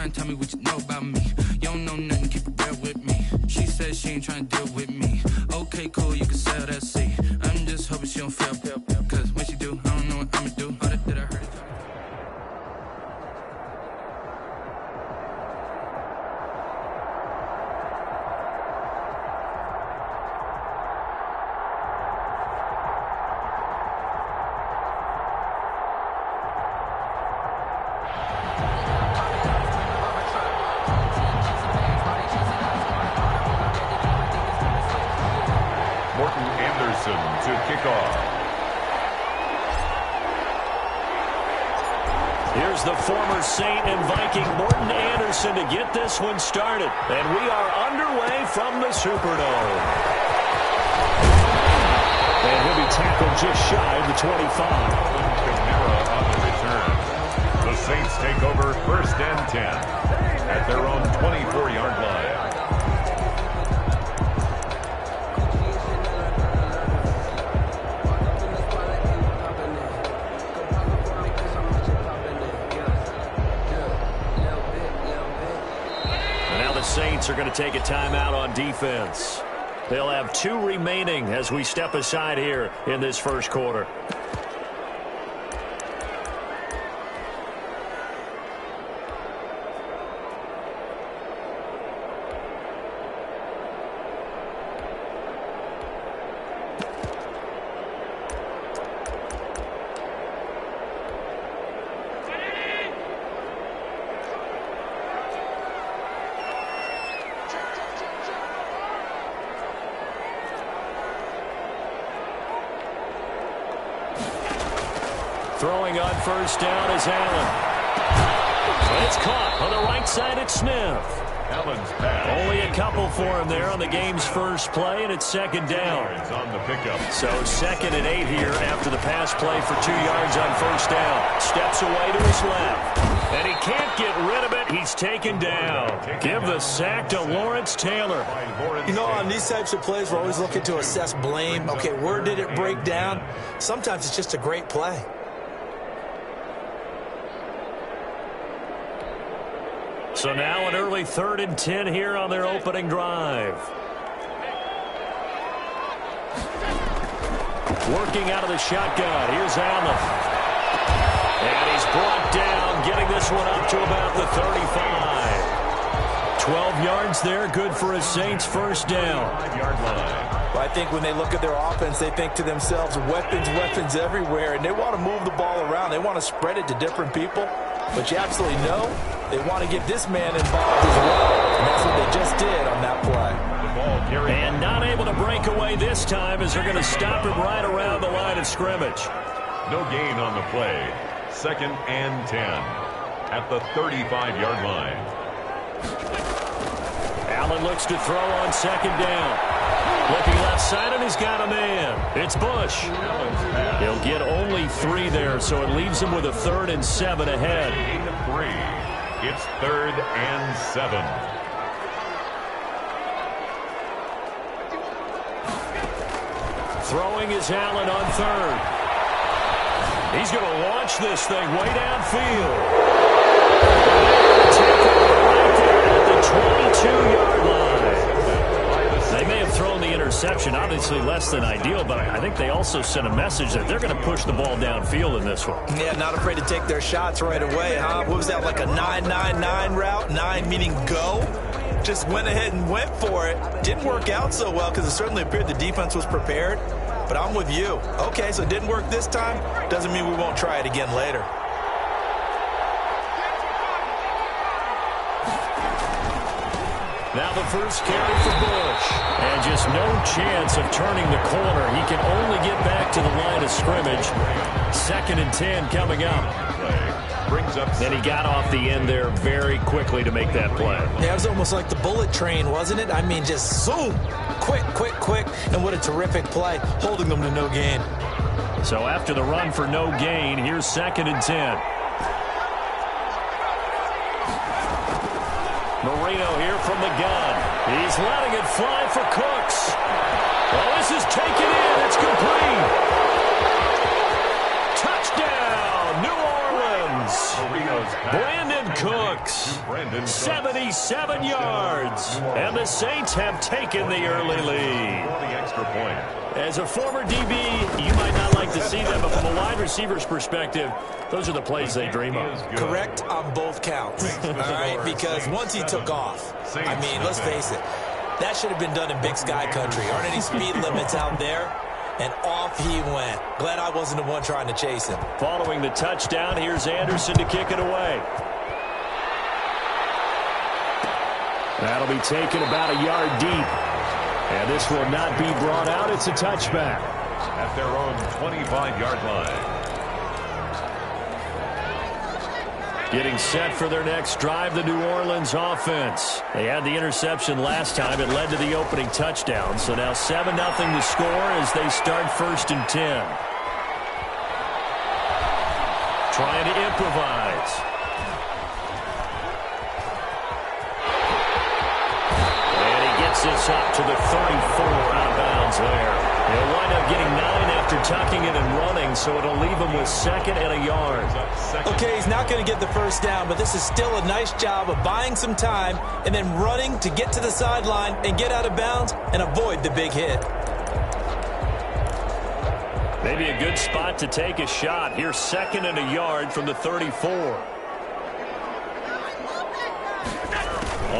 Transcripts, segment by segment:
Tell me what you know about me. You don't know nothing, keep it real with me. She says she ain't trying to deal with me. Okay, cool, you can sell that seat. I'm just hoping she don't fail, cause when she do, I don't know what I'ma do. All that I heard. To kick off. Here's the former Saint and Viking Morton Anderson to get this one started. And we are underway from the Superdome. And he'll be tackled just shy of the 25. Kamara on the return. The Saints take over 1st and 10 at their own 24-yard line. Saints are going to take a timeout on defense. They'll have 2 remaining as we step aside here in this first quarter. Throwing on 1st down is Allen. It's caught on the right side at Smith. Allen's pass. Only a couple for him there on the game's first play, and it's 2nd down. On the pickup. So 2nd and 8 here after the pass play for 2 yards on 1st down. Steps away to his left. And he can't get rid of it. He's taken down. Give the sack to Lawrence Taylor. You know, on these types of plays, we're always looking to assess blame. Okay, where did it break down? Sometimes it's just a great play. So now an early 3rd and 10 here on their opening drive. Working out of the shotgun. Here's Allen. And he's brought down, getting this one up to about the 35. 12 yards there, good for a Saints 1st down. 5-yard line. Well, I think when they look at their offense, they think to themselves, weapons everywhere, and they want to move the ball around. They want to spread it to different people. But you absolutely know they want to get this man involved as well. And that's what they just did on that play. And not able to break away this time as they're going to stop him right around the line of scrimmage. No gain on the play. 2nd and 10 at the 35-yard line. Allen looks to throw on 2nd down. Looking left side, and he's got a man. It's Bush. He'll get only 3 there, so it leaves him with a 3rd and 7 ahead. 3. It's 3rd and 7. Throwing is Allen on 3rd. He's going to launch this thing way downfield. Right there at the 22-yard line. They may have thrown the interception, obviously less than ideal, but I think they also sent a message that they're going to push the ball downfield in this one. Yeah, not afraid to take their shots right away, huh? What was that, like a 9-9-9 route? 9 meaning go? Just went ahead and went for it. Didn't work out so well because it certainly appeared the defense was prepared. But I'm with you. Okay, so it didn't work this time. Doesn't mean we won't try it again later. Now the first carry for Bush. And just no chance of turning the corner. He can only get back to the line of scrimmage. 2nd and 10 coming up. Brings up. Then he got off the end there very quickly to make that play. Yeah, it was almost like the bullet train, wasn't it? I mean, just zoom. Quick. And what a terrific play, holding them to no gain. So after the run for no gain, here's 2nd and 10. Marino here from the gun. He's letting it fly for Cooks. Oh, this is taken in. It's complete. Touchdown, New Orleans. Brandon Cooks, 77 yards. And the Saints have taken the early lead. The extra point. As a former DB, you might not like to see them, but from a wide receiver's perspective, those are the plays they dream of. Correct on both counts, all right? Because once he took off, I mean, let's face it, that should have been done in Big Sky Country. Aren't any speed limits out there? And off he went. Glad I wasn't the one trying to chase him. Following the touchdown, here's Anderson to kick it away. That'll be taken about a yard deep. And this will not be brought out. It's a touchback. At their own 25-yard line. Getting set for their next drive, the New Orleans offense. They had the interception last time. It led to the opening touchdown. So now 7-0 to score as they start 1st and 10. Trying to improvise. And he gets this up to the 34, out of bounds there. He'll wind up getting 9 after tucking it and running, so it'll leave him with 2nd and a yard. Okay, he's not going to get the first down, but this is still a nice job of buying some time and then running to get to the sideline and get out of bounds and avoid the big hit. Maybe a good spot to take a shot. Here's 2nd and a yard from the 34.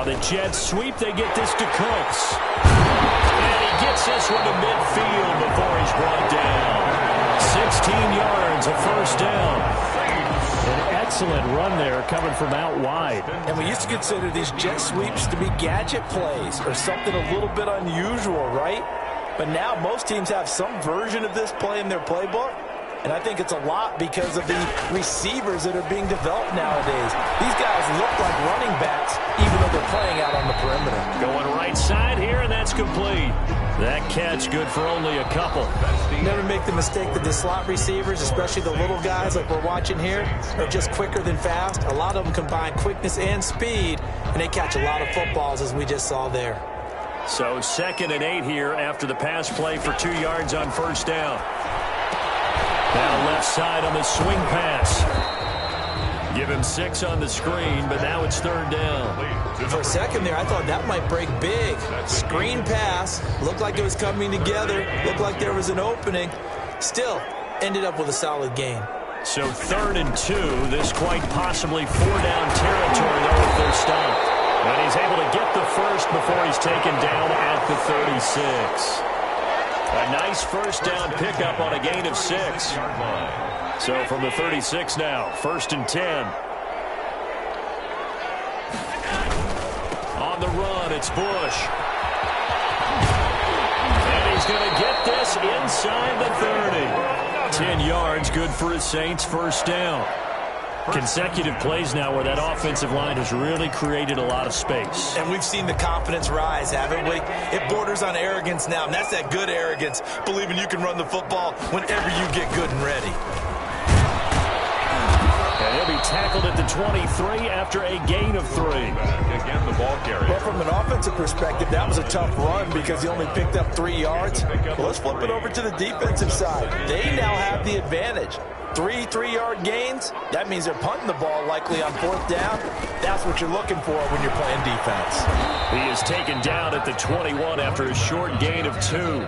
On a jet sweep, they get this to Cooks. And he gets this one to midfield before he's brought down. 16 yards, a 1st down. An excellent run there coming from out wide. And we used to consider these jet sweeps to be gadget plays or something a little bit unusual, right? But now most teams have some version of this play in their playbook. And I think it's a lot because of the receivers that are being developed nowadays. These guys look like running backs, even though they're playing out on the perimeter. Going right side here, and that's complete. That catch good for only a couple. Never make the mistake that the slot receivers, especially the little guys like we're watching here, are just quicker than fast. A lot of them combine quickness and speed, and they catch a lot of footballs, as we just saw there. So 2nd and 8 here after the pass play for 2 yards on 1st down. Now left side on the swing pass. Give him 6 on the screen, but now it's 3rd down. For a second there, I thought that might break big. Screen pass. Looked like it was coming together. Looked like there was an opening. Still, ended up with a solid gain. So 3rd and 2. This quite possibly 4-down territory, though, if they're stopped. And he's able to get the first before he's taken down at the 36. A nice 1st down pickup on a gain of 6. So from the 36 now, 1st and 10. On the run, it's Bush. And he's going to get this inside the 30. 10 yards, good for his Saints, 1st down. Consecutive plays now where that offensive line has really created a lot of space. And we've seen the confidence rise, haven't we? It borders on arrogance now, and that's that good arrogance, believing you can run the football whenever you get good and ready. And he'll be tackled at the 23 after a gain of 3. Again, the ball carrier. Well, from an offensive perspective, that was a tough run because he only picked up 3 yards. Well, let's flip it over to the defensive side. They now have the advantage. 3 3-yard gains, that means they're punting the ball likely on 4th down. That's what you're looking for when you're playing defense. He is taken down at the 21 after a short gain of 2.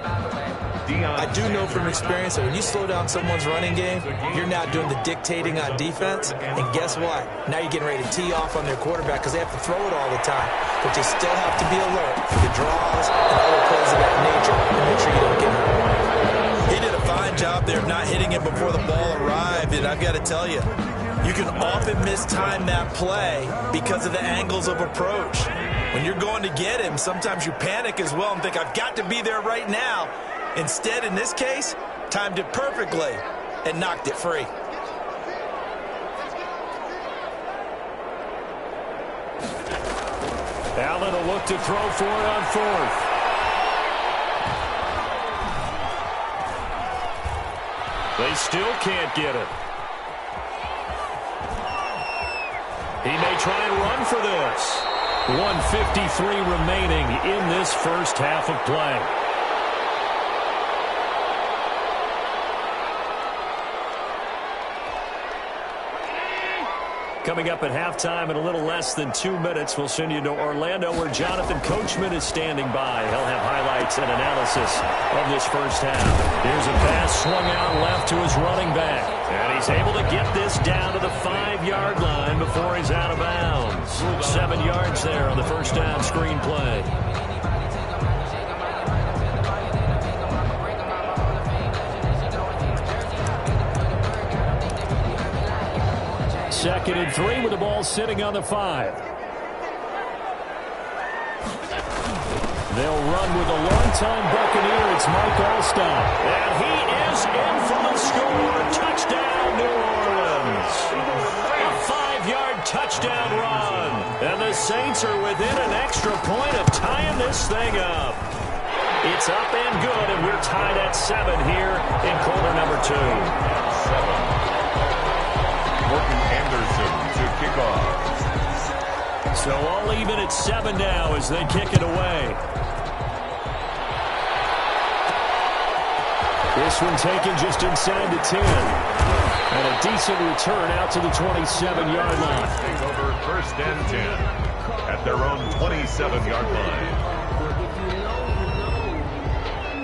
I do know from experience that when you slow down someone's running game, you're now doing the dictating on defense. And guess what? Now you're getting ready to tee off on their quarterback because they have to throw it all the time. But you still have to be alert for the draws and other plays of that nature and make sure you don't get hurt. He did a fine job there of not hitting him before the ball arrived. And I've got to tell you, you can often mistime that play because of the angles of approach. When you're going to get him, sometimes you panic as well and think, I've got to be there right now. Instead, in this case, timed it perfectly and knocked it free. Allen will look to throw for it on 4th. They still can't get it. He may try and run for this. 1:53 remaining in this first half of play. Coming up at halftime in a little less than 2 minutes, we'll send you to Orlando where Jonathan Coachman is standing by. He'll have highlights and analysis of this first half. Here's a pass swung out left to his running back. And he's able to get this down to the 5-yard line before he's out of bounds. 7 yards there on the first down screen play. Second and 3 with the ball sitting on the 5. They'll run with a longtime Buccaneer. It's Mike Allstott. And he is in for the score. Touchdown, New Orleans. A 5-yard touchdown run. And the Saints are within an extra point of tying this thing up. It's up and good, and we're tied at 7 here in quarter number 2. Morton Anderson to kick off. So all even at 7 now as they kick it away. This one taken just inside the 10. And a decent return out to the 27-yard line. Take over first and 10 at their own 27-yard line.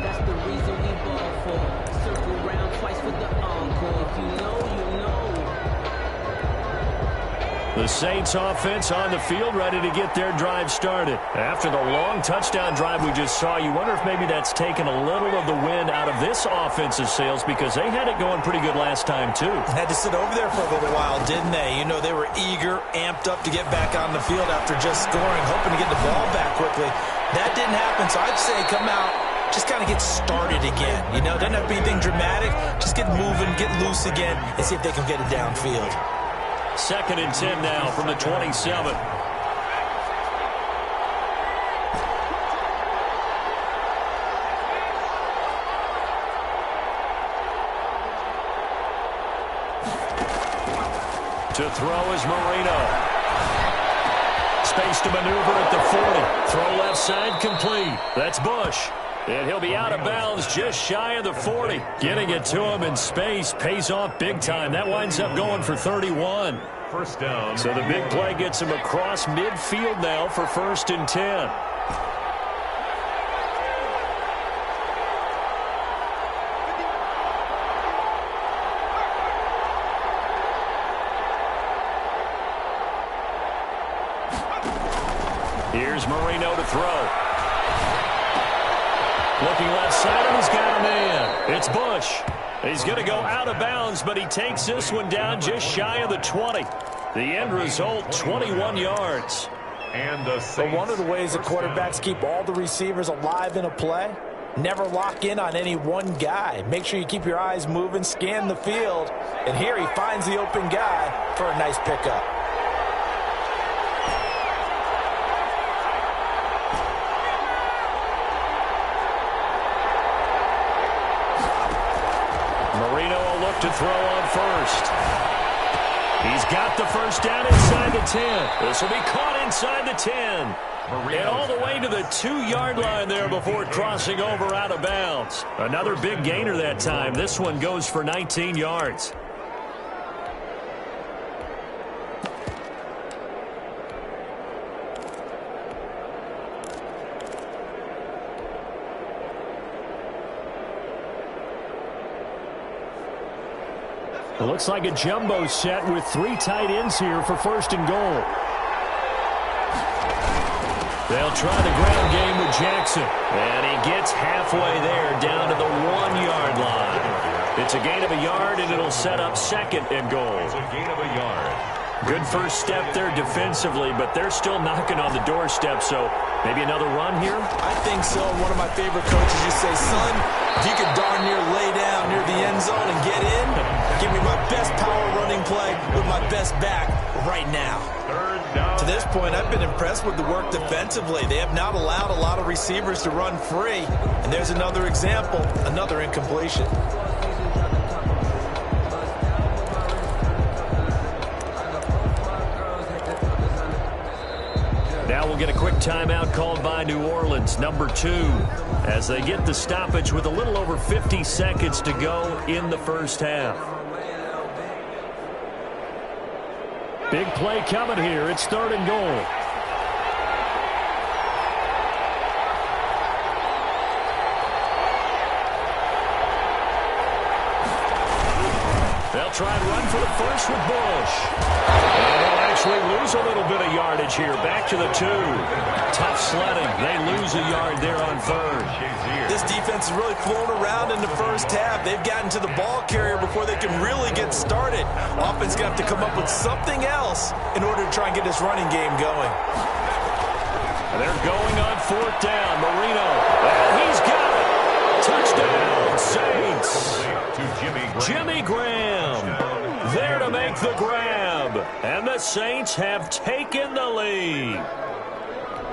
That's the reason we ball for. Circle round twice with the encore. If you know, you know. The Saints offense on the field, ready to get their drive started. After the long touchdown drive we just saw, you wonder if maybe that's taken a little of the wind out of this offensive sails because they had it going pretty good last time, too. Had to sit over there for a little while, didn't they? You know, they were eager, amped up to get back on the field after just scoring, hoping to get the ball back quickly. That didn't happen, so I'd say come out, just kind of get started again. You know, doesn't have to be anything dramatic. Just get moving, get loose again, and see if they can get it downfield. Second and 10 now from the 27. To throw is Marino. Space to maneuver at the 40. Throw left side complete. That's Bush. And he'll be out of bounds just shy of the 40. Getting it to him in space pays off big time. That winds up going for 31. First down. So the big play gets him across midfield now for first and 10. Here's Marino to throw. Looking left side, and he's got a man. It's Bush. He's going to go out of bounds, but he takes this one down just shy of the 20. The end result, 21 yards. And the Saints. One of the ways the quarterbacks keep all the receivers alive in a play, never lock in on any one guy. Make sure you keep your eyes moving, scan the field. And here he finds the open guy for a nice pickup. To throw on first. He's got the first down inside the 10. This will be caught inside the 10. And all the way to the 2-yard line there before crossing over out of bounds. Another big gainer that time. This one goes for 19 yards. It looks like a jumbo set with 3 tight ends here for first and goal. They'll try the ground game with Jackson. And he gets halfway there down to the 1-yard line. It's a gain of a yard, and it'll set up second and goal. It's a gain of a yard. Good first step there defensively, but they're still knocking on the doorstep, so maybe another run here? I think so. One of my favorite coaches used to say, son, if you could darn near lay down near the end zone and get in, give me my best power running play with my best back right now. Third down. To this point, I've been impressed with the work defensively. They have not allowed a lot of receivers to run free. And there's another example, another incompletion. Now we'll get a quick timeout called by New Orleans, number 2, as they get the stoppage with a little over 50 seconds to go in the first half. Big play coming here. It's 3rd and goal. They'll try and run for the first with Bush. And they'll actually lose a little bit of yardage here. Back to the 2. Tough sledding. They lose a yard there on 3rd. This defense is really flown around in the first half. They've gotten to the ball carrier before they can really get started. Offense going to have to come up with something else in order to try and get this running game going. They're going on 4th down. Marino. And he's got it. Touchdown, Saints. Jimmy Graham there to make the grab. And the Saints have taken the lead.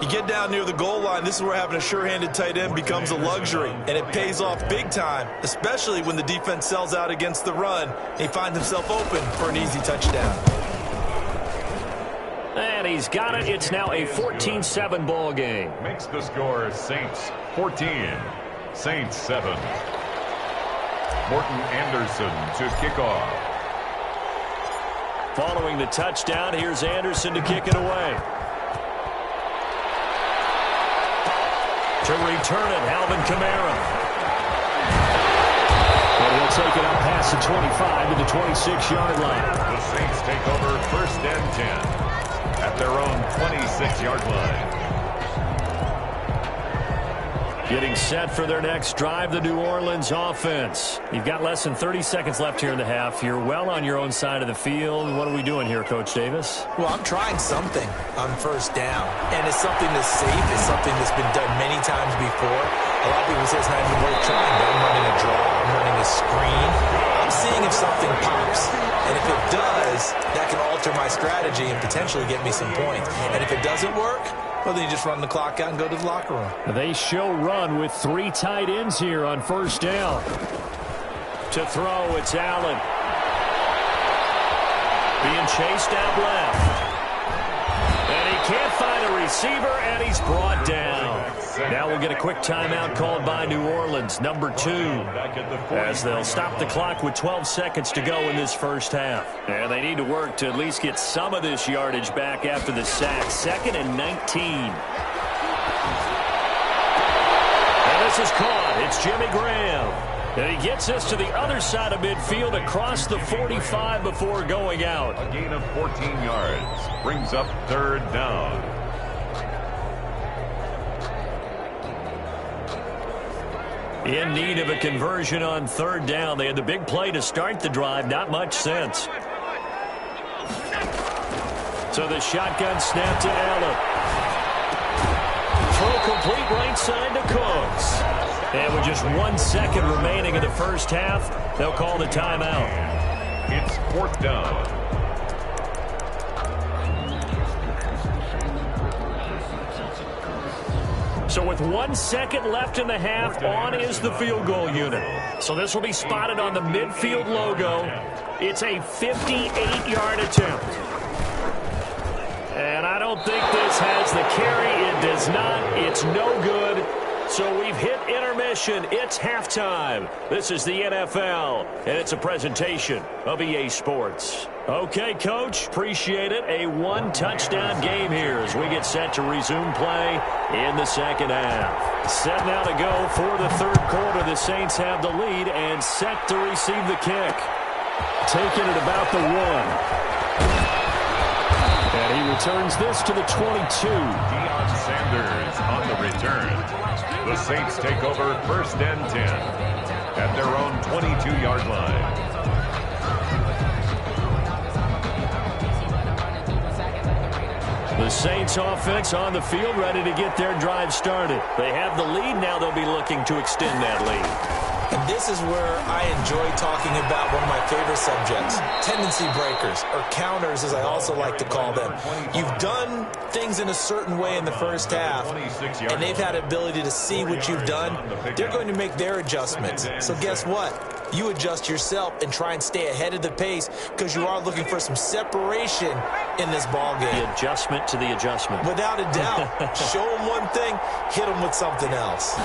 You get down near the goal line, this is where having a sure-handed tight end becomes a luxury, and it pays off big time, especially when the defense sells out against the run, and he finds himself open for an easy touchdown. And he's got it. It's now a 14-7 ball game. Makes the score Saints 14, Saints 7. Morton Anderson to kick off. Following the touchdown, here's Anderson to kick it away. To return it, Alvin Kamara. And he'll take it up past the 25 to the 26-yard line. The Saints take over 1st and 10 at their own 26-yard line. Getting set for their next drive, the New Orleans offense. You've got less than 30 seconds left here in the half. You're well on your own side of the field. What are we doing here, Coach Davis? Well, I'm trying something on 1st down, and it's something that's safe. It's something that's been done many times before. A lot of people say it's not even worth trying, but I'm running a draw. I'm running a screen. I'm seeing if something pops, and if it does, that can alter my strategy and potentially get me some points. And if it doesn't work, well, then you just run the clock out and go to the locker room. They show run with 3 tight ends here on 1st down. To throw, it's Allen. Being chased out left. And he can't find a receiver, and he's brought down. Now we'll get a quick timeout called by New Orleans, number 2, as they'll stop the clock with 12 seconds to go in this first half. And they need to work to at least get some of this yardage back after the sack. 2nd and 19. And this is caught. It's Jimmy Graham. And he gets us to the other side of midfield across the 45 before going out. A gain of 14 yards brings up 3rd down. In need of a conversion on 3rd down. They had the big play to start the drive. Not much sense. So the shotgun snap to Allen. Throw complete right side to Cooks. And with just 1 second remaining in the first half, they'll call the timeout. It's 4th down. So with 1 second left in the half, on is the field goal unit. So this will be spotted on the midfield logo. It's a 58-yard attempt. And I don't think this has the carry. It does not. It's no good. So we've hit intermission. It's halftime. This is the NFL, and it's a presentation of EA Sports. Okay, Coach, appreciate it. A 1-touchdown game here as we get set to resume play in the second half. Set now to go for the 3rd quarter. The Saints have the lead and set to receive the kick. Taking it about the 1. And he returns this to the 22. Deion Sanders on the return. The Saints take over 1st and 10 at their own 22-yard line. The Saints offense on the field ready to get their drive started. They have the lead. Now they'll be looking to extend that lead. And this is where I enjoy talking about one of my favorite subjects, tendency breakers, or counters as I also like to call them. You've done things in a certain way in the first half, and they've had the ability to see what you've done. They're going to make their adjustments. So guess what? You adjust yourself and try and stay ahead of the pace because you are looking for some separation in this ball game. The adjustment to the adjustment. Without a doubt. Show them one thing, hit them with something else.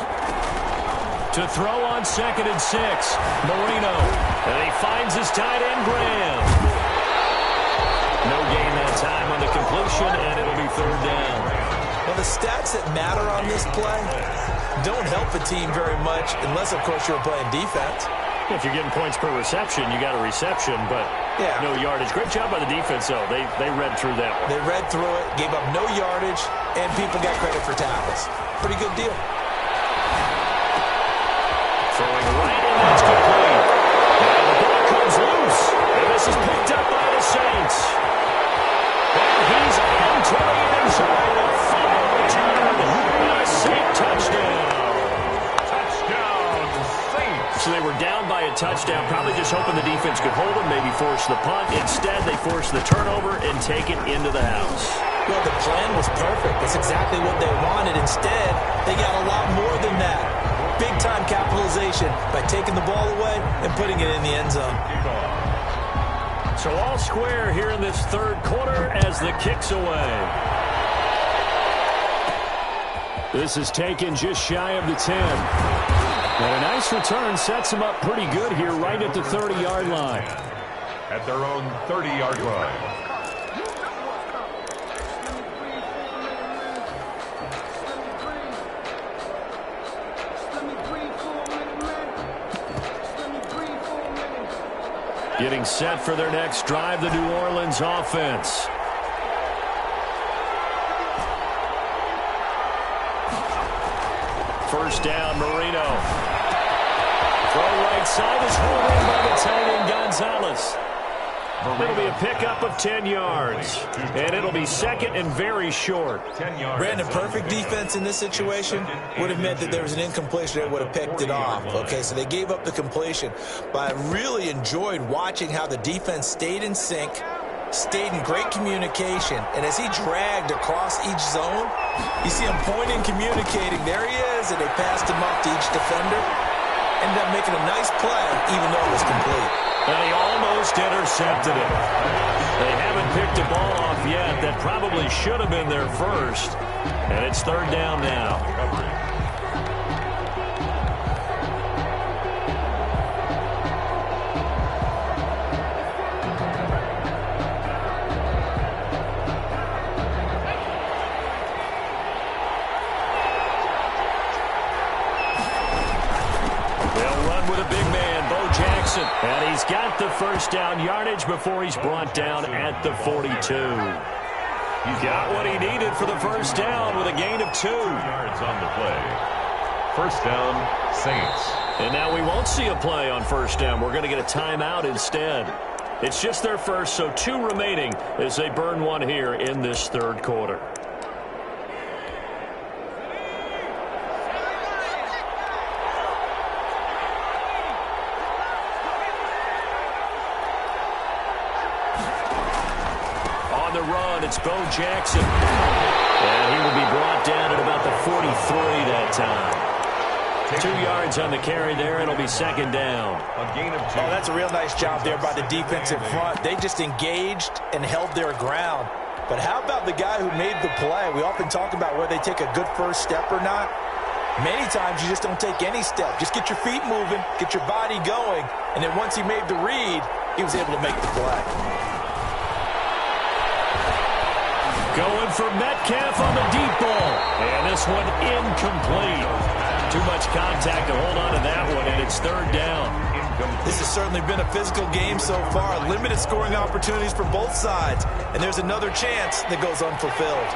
To throw on 2nd and 6. Marino. And he finds his tight end, Graham. No gain there. possession, and it'll be third down. Well, the stats that matter on this play don't help a team very much unless, of course, you're playing defense. If you're getting points per reception, you got a reception, but no yardage. Great job by the defense, though. They read through that one. They read through it, gave up no yardage, and people got credit for tackles. Pretty good deal. Throwing right, and that's complete. Now the ball comes loose, and this is picked up by the Saints. And he's entering inside a final return. And a Saint touchdown. Touchdown, Saints. So they were down by a touchdown, probably just hoping the defense could hold them, maybe force the punt. Instead, they forced the turnover and take it into the house. Well, the plan was perfect. That's exactly what they wanted. Instead, they got a lot more than that. Big-time capitalization by taking the ball away and putting it in the end zone. So all square here in this third quarter as the kick's away. This is taken just shy of the 10. And a nice return sets them up pretty good here right at the 30-yard line. At their own 30-yard line. Getting set for their next drive, the New Orleans offense. First down, Marino. Throw right side is hauled in by the tight end, Gonzalez. It'll be a pickup of 10 yards. And it'll be second and very short. 10 yards. Brandon, perfect defense in this situation would have meant that there was an incompletion that would have picked it off. Okay, so they gave up the completion. But I really enjoyed watching how the defense stayed in sync, stayed in great communication. And as he dragged across each zone, you see him pointing, communicating. There he is, and they passed him up to each defender. Ended up making a nice play, even though it was complete. And he almost intercepted it. They haven't picked a ball off yet. That probably should have been their first. And it's third down now. And he's got the first down yardage before he's brought down at the 42. He got what he needed for the first down with a gain of 2 yards on the play. First down, Saints. And now we won't see a play on first down. We're going to get a timeout instead. It's just their first, so 2 remaining as they burn one here in this third quarter. It's Bo Jackson. And he will be brought down at about the 43 that time. 2 yards on the carry there. It'll be second down. A gain of 2. Oh, that's a real nice job there by the defensive front. They just engaged and held their ground. But how about the guy who made the play? We often talk about whether they take a good first step or not. Many times you just don't take any step. Just get your feet moving, get your body going. And then once he made the read, he was able to make the play. Going for Metcalf on the deep ball. And this one incomplete. Too much contact to hold on to that one, and it's third down. This has certainly been a physical game so far. Limited scoring opportunities for both sides. And there's another chance that goes unfulfilled.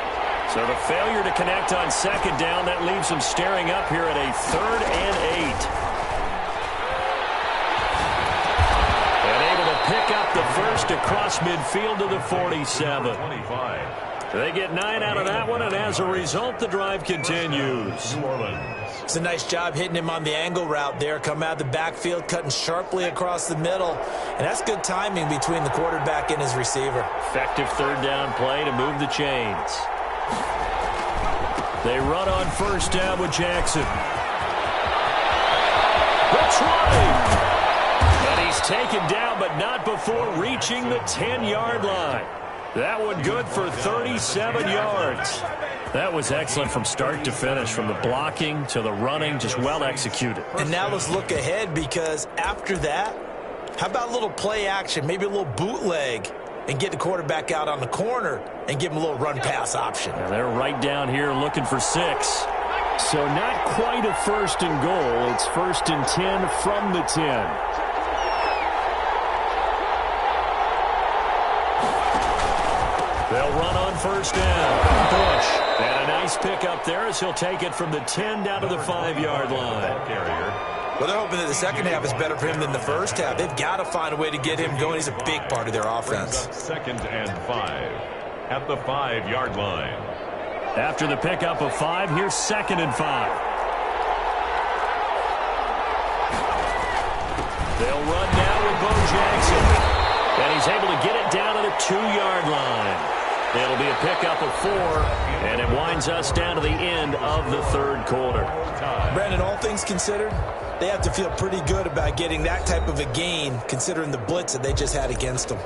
So the failure to connect on second down, that leaves them staring up here at a 3rd and 8. And able to pick up the first across midfield to the 47. 25. They get 9 out of that one, and as a result, the drive continues. New Orleans. It's a nice job hitting him on the angle route there. Come out of the backfield, cutting sharply across the middle. And that's good timing between the quarterback and his receiver. Effective third down play to move the chains. They run on first down with Jackson. That's right. And he's taken down, but not before reaching the 10-yard line. That one good for 37 yards. That was excellent from start to finish, from the blocking to the running, just well executed. And now let's look ahead, because after that, how about a little play action, maybe a little bootleg? and get the quarterback out on the corner and give him a little run-pass option. And they're right down here looking for 6. So not quite a 1st and goal. It's 1st and 10 from the 10. They'll run on 1st down. Bush. And a nice pickup there as he'll take it from the 10 down to the 5-yard line. Well, they're hoping that the second half is better for him than the first half. They've got to find a way to get him going. He's a big part of their offense. 2nd and 5 at the 5-yard line. After the pickup of 5, here's 2nd and 5. They'll run now with Bo Jackson. And he's able to get it down to the 2-yard line. It'll be a pickup of 4, and it winds us down to the end of the 3rd quarter. Brandon, all things considered, they have to feel pretty good about getting that type of a gain, considering the blitz that they just had against them.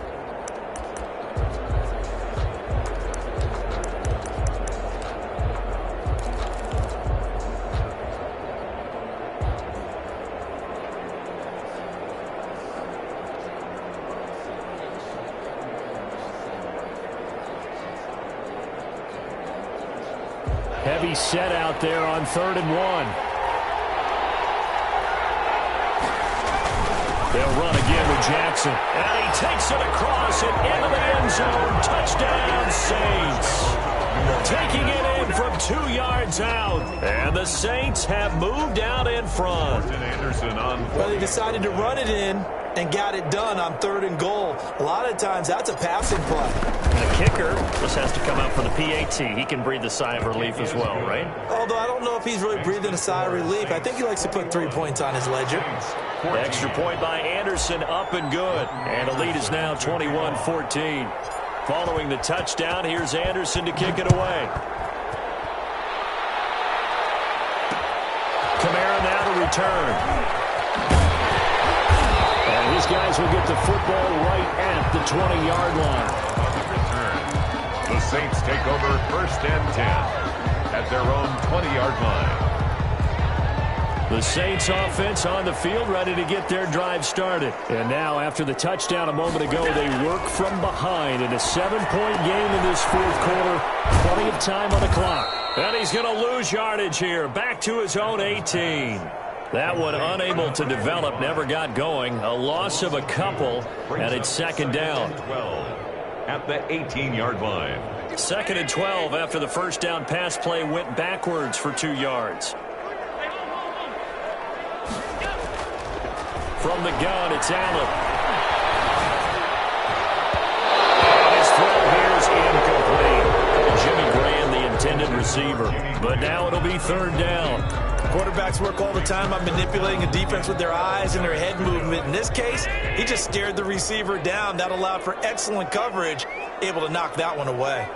Heavy set out there on 3rd and 1. They'll run again with Jackson. And he takes it across and into the end zone. Touchdown, Saints. Taking it in from 2 yards out. And the Saints have moved out in front. Well, they decided to run it in and got it done on 3rd and goal. A lot of times, that's a passing play. And the kicker just has to come out for the PAT. He can breathe a sigh of relief as well, right? Although I don't know if he's really breathing a sigh of relief. I think he likes to put 3 points on his ledger. Extra point by Anderson, up and good. And the lead is now 21-14. Following the touchdown, here's Anderson to kick it away. Kamara now to return. And these guys will get the football right at the 20-yard line. The Saints take over 1st and 10 at their own 20-yard line. The Saints offense on the field, ready to get their drive started. And now, after the touchdown a moment ago, they work from behind in a 7-point game in this 4th quarter. Plenty of time on the clock. And he's going to lose yardage here, back to his own 18. That one unable to develop, never got going. A loss of a couple, and it's 2nd down. 12 at the 18-yard line. 2nd and 12 after the 1st down pass play went backwards for 2 yards. From the gun, it's Allen. And his throw here is incomplete. Jimmy Graham, the intended receiver. But now it'll be 3rd down. Quarterbacks work all the time on manipulating a defense with their eyes and their head movement. In this case, he just stared the receiver down. That allowed for excellent coverage, able to knock that one away.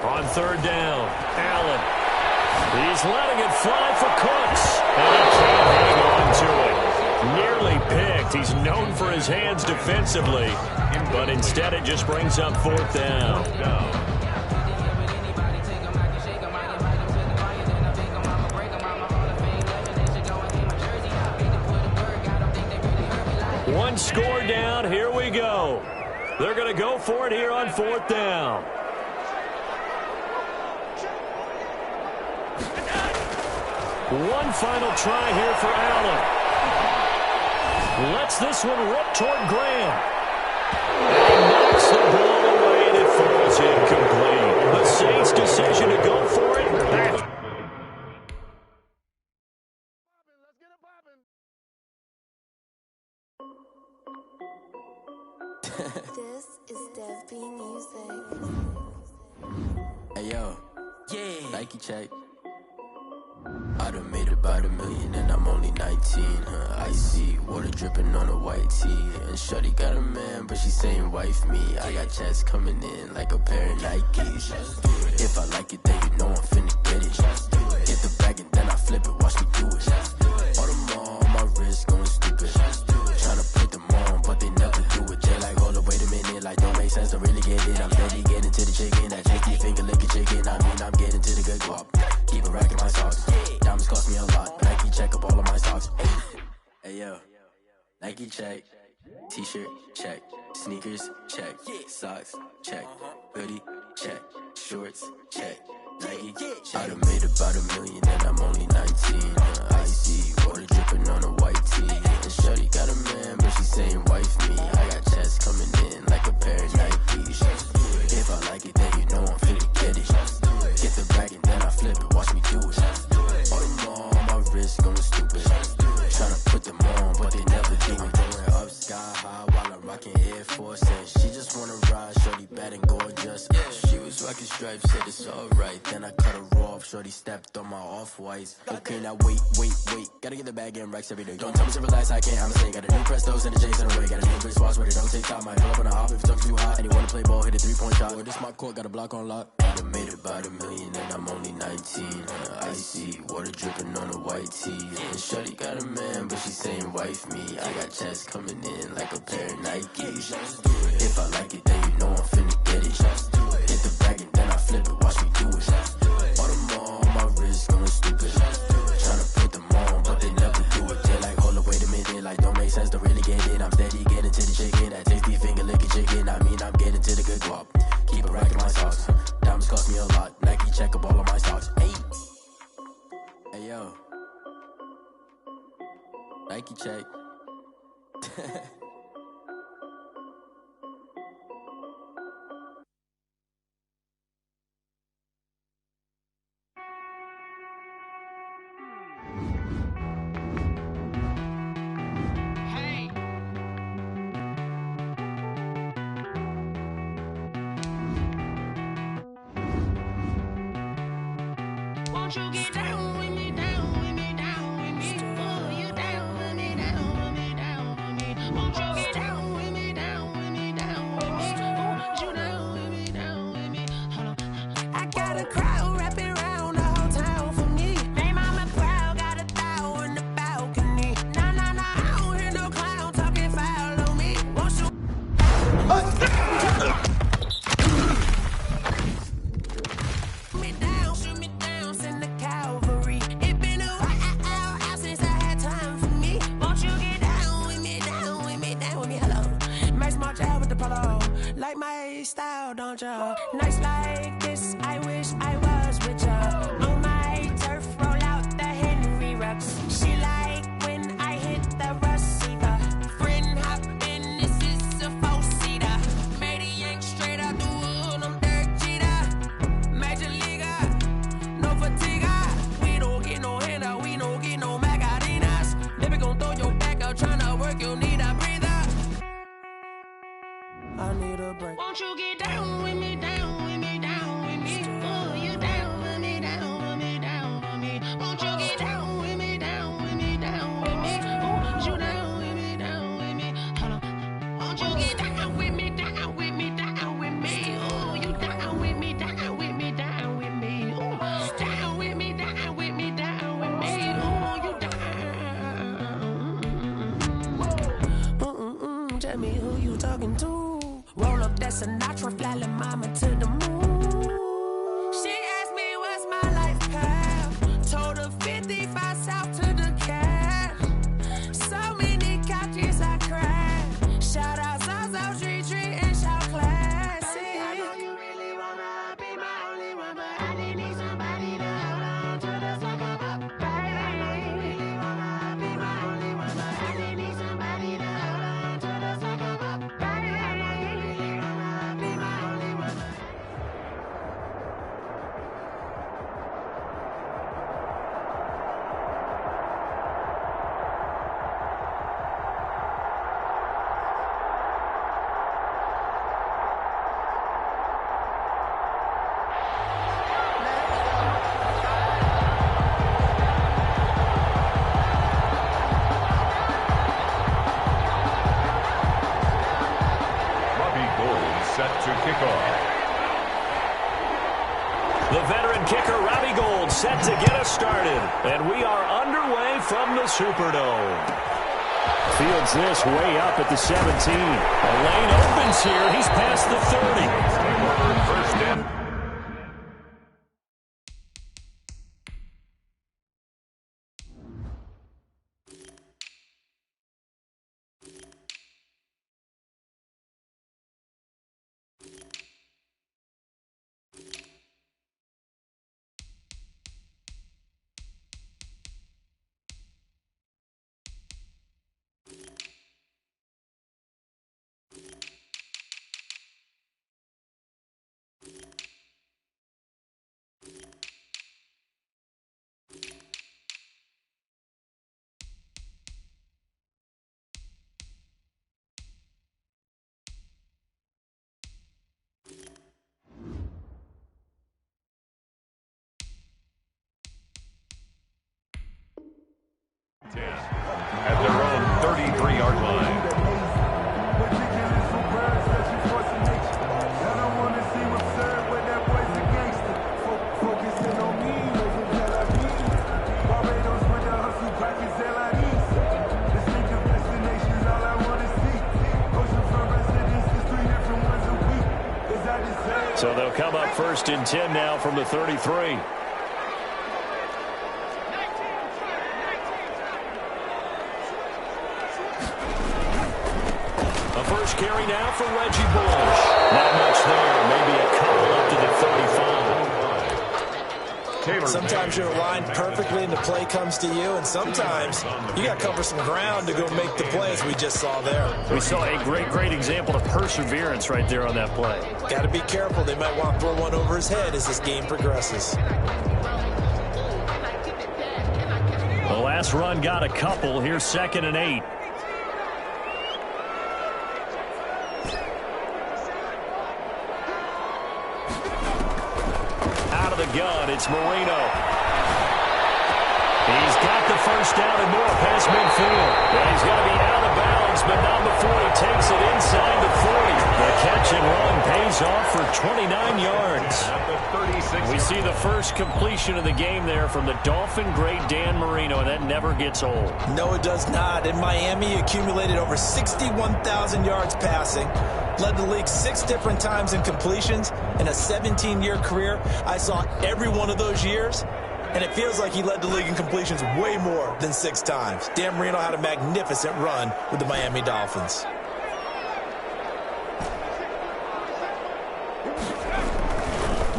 On 3rd down, Allen. He's letting it fly for Cooks. And he can't hang on to it. Nearly picked. He's known for his hands defensively. But instead it just brings up 4th down. One score down. Here we go. They're going to go for it here on 4th down. One final try here for Allen. Lets this one rip toward Graham. And he knocks the ball away, and it falls incomplete. The Saints' decision to go for it back. This is Dev B Music. Hey yo, Yeah. Nike check. I done made about $1 million and I'm only 19, icy, water dripping on a white tee. And shorty got a man, but she saying wife me. I got checks coming in like a pair of Nikes. If I like it, then you know I'm finna get it. Get the bag and then I flip it, watch me do it. All them on my wrist going stupid. Tryna put them on, but they never do it. Jay like, hold up, wait a minute, like don't make sense to really get it. I'm steady getting to the chicken, that cheeky finger licking chicken. Hey yo, Nike check, t-shirt check, sneakers check, socks check, hoodie check, shorts check, Nike. I done made about $1 million and I'm only 19. Icy water dripping on a white tee. And shorty got a man, but she saying wife me. I got chest coming in like a pair of Nikes. If I like it, then you know I'm finna get it. Get the bag and then I flip it. Watch me do it. All them all on my wrist going stupid. Tryna put them on, but they never do it. Going up sky high while I'm rocking Air Force. And she just wanna ride, shorty bad and gorgeous. She was rocking stripes, said it's alright. Then I cut her off, shorty stepped on my off-whites. Okay, now wait. Gotta get the bag and racks every day. Don't tell me to relax, I can't, I'ma say. Got a new Prestos and a J's in the way. Got a new bitch boss where they don't take time. Might pull up on a hop if it's too hot. And he wanna play ball, hit a 3-point shot. Or this my court, got a block on lock. I done made about $1 million and I'm only 19. Icy water dripping on a white tee. And shorty got a man, but she saying wife me. I got chest coming in like a pair of Nikes. If I like it, then you know I'm finna get it. Hit the bag and then I flip it, watch me do it. All them all on my wrist going stupid. Tryna put them on, but they never do it. They're like, hold up, wait a minute, like don't make sense, don't really get it. I'm steady getting to the chicken, that tasty finger licking chicken. I mean, I'm getting to the good guap. Keep a rack in my socks. Diamonds cost me a lot. Nike check up all of my stocks. Hey yo, Nike check. Won't you get down with me, down with me, down with me? Oh, you down with me, down with me, down with me. Won't you get down with me, down with me, down with me? Oh, you down with me, down with me? Hold on. I got a crowd wrapping around the whole town for me. They mama proud, got a thou on the balcony. Nah, I don't hear no clown talking foul on me. Won't you? Me down, shoot me down, send the cavalry. It been a while since I had time for me. Won't you get down with me, down with me, down with me? Hello, Max March out with the polo. Like my style, don't ya? Nights like this, I wish I was with ya. On my turf, roll out the Henry Rux. She like when I hit the receiver. Friend hop in, this is a four-seater. Made a yank straight out the wood, I'm Derek Jeter. Major leaguer, no fatigue. We don't get no handout, we don't get no Macarinas. Never gon' throw your back out, tryna work, you need a breather. I need a break. Won't you get down with me, down with me, down with me? Oh, you down with me, down with me, down with me? Won't you get down with me, down with me, down with me? Oh, you down with me, down with me? Hold on. Won't you get down with me, down with me, down with me? Oh, you down with me, down with me, down with me? Oh, down with me, down with me, down with me? Oh, you down. Tell me who you talking to. Roll up that Sinatra, fly la mama to the moon. She asked me what's my life path. Told her 55 south to the cat. So many couches I cried. Shout out South Street and shout classy. I know you really wanna be my only one, but I didn't need somebody to hold on to the second up. Baby, I know you really wanna be my only one, but I didn't need somebody to hold on to the second up. Baby, I know you really wanna be my only one. Robbie Gould set to kick off. The veteran kicker, Robbie Gould, set to get us started. And we are underway from the Superdome. Fields this way up at the 17. A lane opens here. He's past the 30. First and 33-yard line. So they'll come up 1st and 10 now from the 33. A first carry now for Reggie Bush. Not much there. Maybe a couple up to the 35. Sometimes you're aligned perfectly and the play comes to you, and sometimes you got to cover some ground to go make the play, as we just saw there. We saw a great example of perseverance right there on that play. Got to be careful. They might want to throw one over his head as this game progresses. The last run got a couple. Here's 2nd and 8. Out of the gun, it's Marino. He's got the first down and more past midfield. And he's going to be out of bounds, but not before he takes it inside the 40. The catch and run pays off for 29 yards. We see the first completion of the game there from the Dolphin great Dan Marino, and that never gets old. No, it does not. In Miami, he accumulated over 61,000 yards passing. Led the league 6 different times in completions. In a 17-year career, I saw every one of those years, and it feels like he led the league in completions way more than 6 times. Dan Marino had a magnificent run with the Miami Dolphins.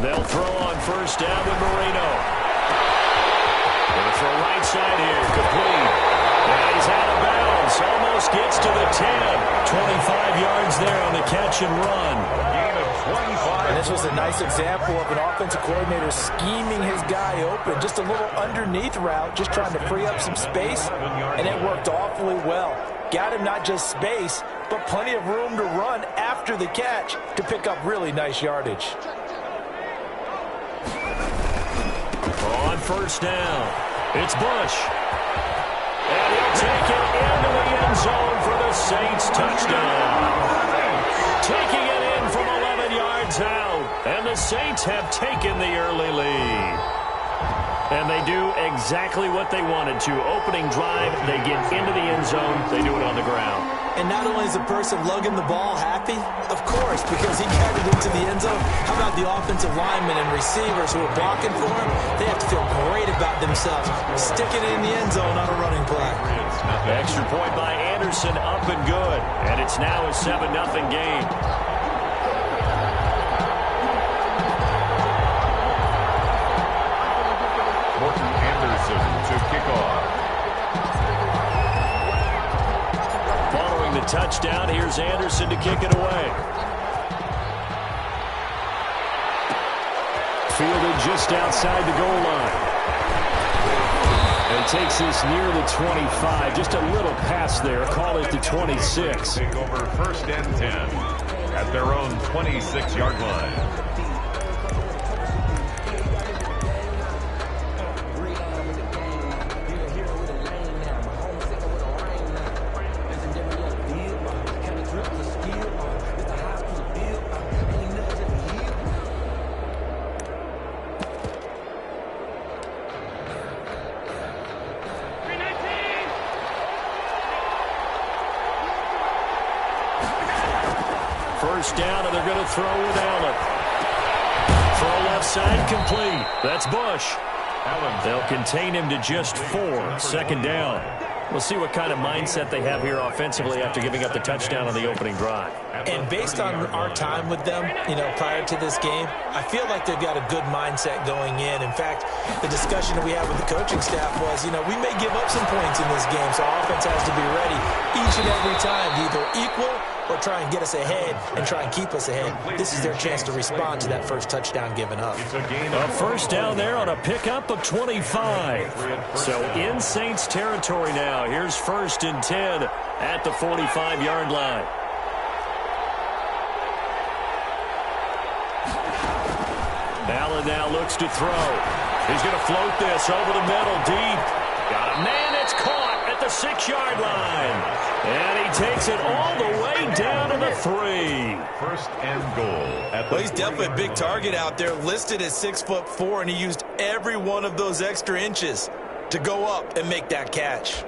They'll throw on first down with Marino. They'll throw right side here, complete. And he's out of bounds, almost gets to the 10. 25 yards there on the catch and run. Gain of 25. And this was a nice example of an offensive coordinator scheming his guy open. Just a little underneath route, just trying to free up some space, and it worked awfully well. Got him not just space, but plenty of room to run after the catch to pick up really nice yardage. On first down, it's Bush. And he'll take it into the end zone for the Saints touchdown. Taking it in from 11 yards out. And the Saints have taken the early lead. And they do exactly what they wanted to. Opening drive, they get into the end zone. They do it on the ground. And not only is the person lugging the ball happy, of course, because he got it into the end zone, how about the offensive linemen and receivers who are blocking for him? They have to feel great about themselves, sticking it in the end zone on a running play. Extra point by Anderson, up and good. And it's now a 7-0 game. Morton Anderson to kick off. Following the touchdown, here's Anderson to kick it away. Fielded just outside the goal line. And takes this near the 25. Just a little pass there. Call it the 26. Take over 1st and 10 at their own 26-yard line. First down, and they're going to throw with Allen. Throw left side, complete. That's Bush. They'll contain him to just 4. 2nd down. We'll see what kind of mindset they have here offensively after giving up the touchdown on the opening drive. And based on our time with them, prior to this game, I feel like they've got a good mindset going in. In fact, the discussion that we had with the coaching staff was, we may give up some points in this game, so our offense has to be ready each and every time to either equal or try and get us ahead and try and keep us ahead. This is their chance to respond to that first touchdown given up. A first down there on a pickup of 25. So in Saints territory now. Here's 1st and 10 at the 45-yard line. Allen now looks to throw. He's going to float this over the middle deep. Got a man, it's caught at the 6-yard line. And he takes it all the way down to the 3. First and goal. Well, he's definitely a big target out there, listed at 6'4", and he used every one of those extra inches to go up and make that catch.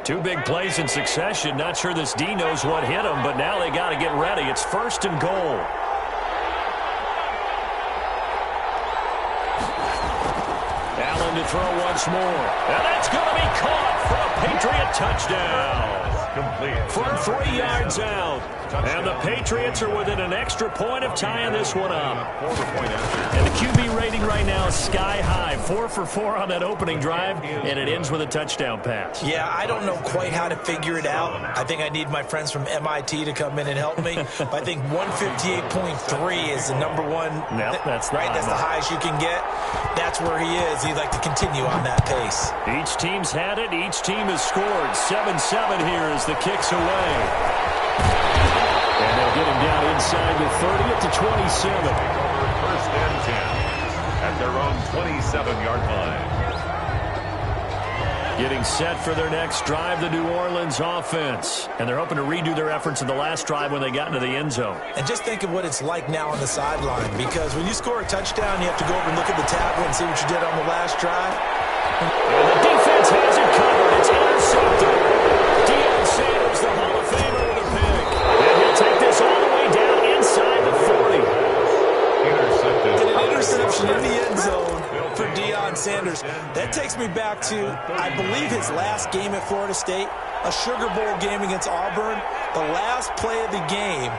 Two big plays in succession. Not sure this D knows what hit him, but now they got to get ready. It's first and goal. Allen to throw once more. And that's going to be caught for a Patriot touchdown. Complete. From 3 yards out. And the Patriots are within an extra point of tying this one up. And the QB rating right now is sky high. 4 for 4 on that opening drive, and it ends with a touchdown pass. Yeah, I don't know quite how to figure it out. I think I need my friends from MIT to come in and help me. But I think 158.3 is the number one. Yep, that's right. That's the highest you can get. That's where he is. He'd like to continue on that pace. Each team's had it. Each team has scored. 7-7 here as the kick's away. And they'll get him down inside the 30 to 27. First and 10 at their own 27-yard line. Getting set for their next drive, the New Orleans offense. And they're hoping to redo their efforts in the last drive when they got into the end zone. And just think of what it's like now on the sideline, because when you score a touchdown, you have to go over and look at the tablet and see what you did on the last drive. And the defense has it covered. It's intercepted. Deion Sanders, the Hall of Famer, with a pick. And he'll take this all the way down inside the 40. Intercepted. And an interception in the end zone for Deion Sanders. That takes me back to, I believe, his last game at Florida State, a Sugar Bowl game against Auburn. The last play of the game,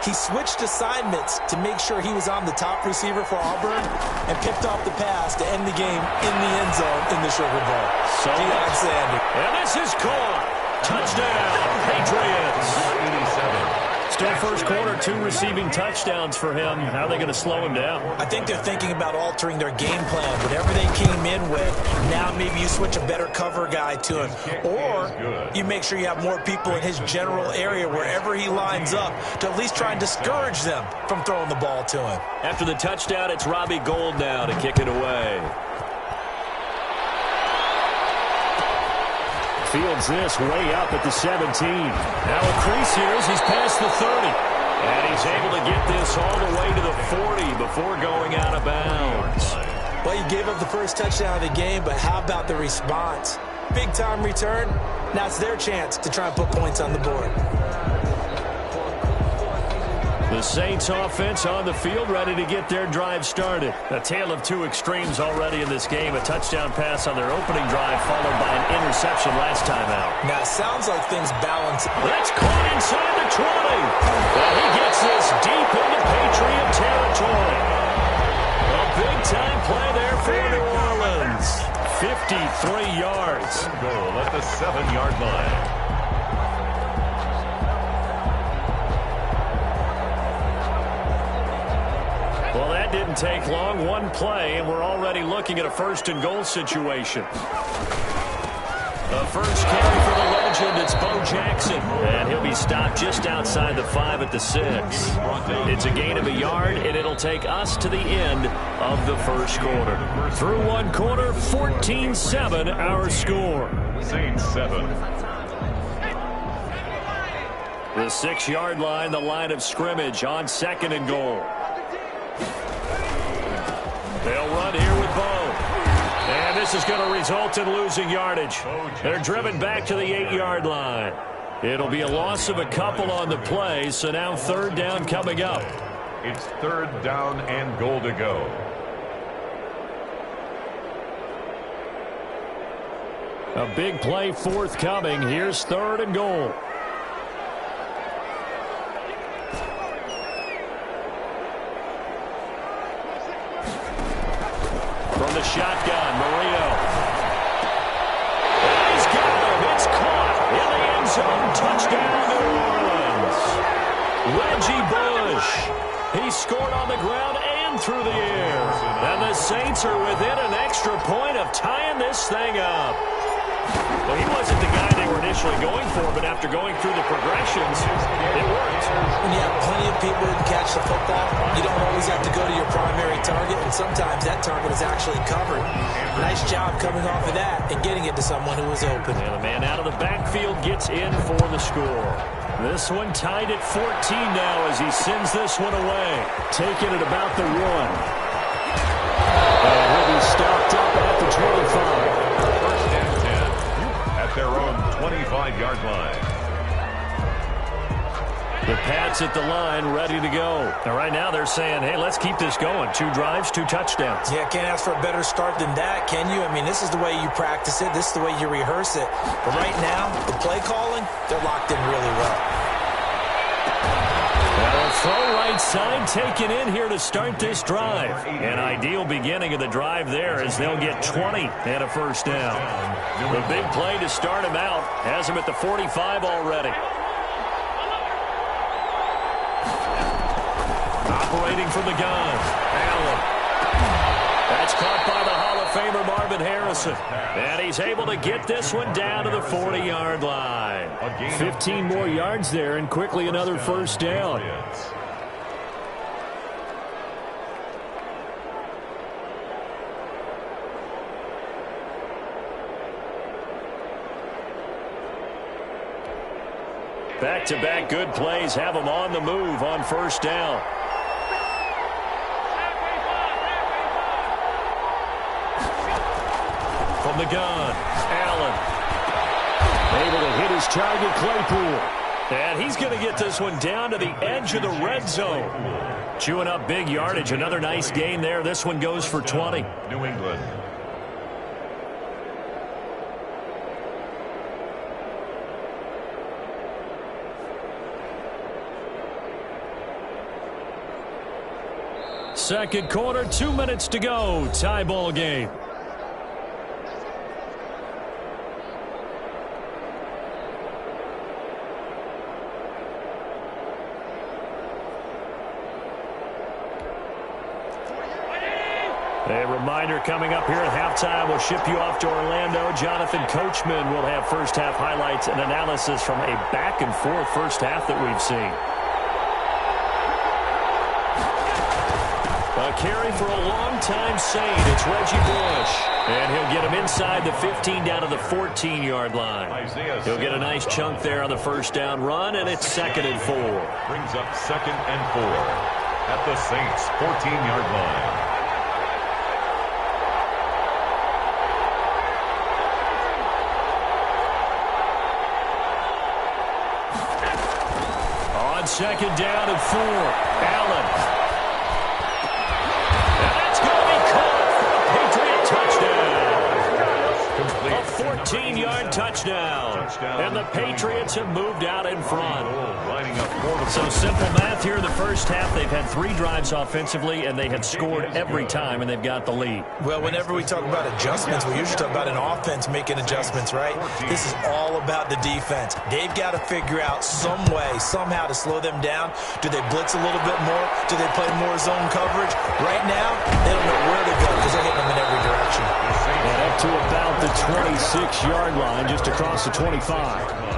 he switched assignments to make sure he was on the top receiver for Auburn and picked off the pass to end the game in the end zone in the Sugar Bowl. Deion Sanders. And this is caught. Touchdown, Patriots. Still first quarter, 2 receiving touchdowns for him. How are they going to slow him down? I think they're thinking about altering their game plan. Whatever they came in with, now maybe you switch a better cover guy to him. Or you make sure you have more people in his general area wherever he lines up to at least try and discourage them from throwing the ball to him. After the touchdown, it's Robbie Gould now to kick it away. Fields this way up at the 17. Now a crease here as he's past the 30. And he's able to get this all the way to the 40 before going out of bounds. Well, you gave up the first touchdown of the game, but how about the response? Big time return. Now it's their chance to try and put points on the board. The Saints offense on the field, ready to get their drive started. A tale of two extremes already in this game. A touchdown pass on their opening drive, followed by an interception last time out. Now, it sounds like things balance. That's caught inside the 20. And he gets this deep into Patriot territory. A big-time play there for New Orleans. 53 yards. Goal at the 7-yard line. Well, that didn't take long. One play, and we're already looking at a first and goal situation. The first carry for the legend, it's Bo Jackson. And he'll be stopped just outside the 5 at the 6. It's a gain of a yard, and it'll take us to the end of the first quarter. Through one quarter, 14-7 our score. Saints 7. The 6-yard line, the line of scrimmage on second and goal. They'll run here with Bo. And this is going to result in losing yardage. They're driven back to the 8-yard line. It'll be a loss of a couple on the play, so now third down coming up. It's third down and goal to go. A big play forthcoming. Here's third and goal. From the shotgun, Marino. And he's got him. It's caught in the end zone. Touchdown, New Orleans. Reggie Bush. He scored on the ground and through the air. And the Saints are within an extra point of tying this thing up. Well, he wasn't the guy they were initially going for, but after going through the progressions, it worked. When you have people who can catch the football, you don't always have to go to your primary target, and sometimes that target is actually covered. Nice job coming off of that and getting it to someone who was open. And the man out of the backfield gets in for the score. This one tied at 14 now as he sends this one away. Taking it about the 1. And he'll be stopped up at the 25. First and 10 at their own 25-yard line. The Pats at the line, ready to go. And right now they're saying, hey, let's keep this going. 2 drives, 2 touchdowns. Yeah, can't ask for a better start than that, can you? I mean, this is the way you practice it. This is the way you rehearse it. But right now, the play calling, they're locked in really well. Well, throw right side taken in here to start this drive. An ideal beginning of the drive there as they'll get 20 and a first down. The big play to start him out has him at the 45 already. Operating from the gun, Allen. That's caught by the Hall of Famer Marvin Harrison. And he's able to get this one down to the 40-yard line. 15 more yards there and quickly another first down. Back-to-back good plays have them on the move on first down. From the gun, Allen. Able to hit his target, Claypool. And he's going to get this one down to the edge of the red zone. Chewing up big yardage. Another nice gain there. This one goes for 20. New England. Second quarter, 2 minutes to go. Tie ball game. A reminder coming up here at halftime. We'll ship you off to Orlando. Jonathan Coachman will have first half highlights and analysis from a back-and-forth first half that we've seen. A carry for a long-time Saint. It's Reggie Bush. And he'll get him inside the 15 down to the 14-yard line. He'll get a nice chunk there on the first down run, and it's 2nd and 4. Brings up 2nd and 4 at the Saints' 14-yard line. On 2nd down and 4, Allen. And that's going to be caught for a Patriot touchdown. A 14-yard touchdown. And the Patriots have moved out in front. So simple math here in the first half. They've had 3 drives offensively, and they have scored every time, and they've got the lead. Well, whenever we talk about adjustments, we usually talk about an offense making adjustments, right? This is all about the defense. They've got to figure out some way, somehow to slow them down. Do they blitz a little bit more? Do they play more zone coverage? Right now, they don't know where to go because they're hitting them in every direction. And up to about the 26-yard line, just across the 25.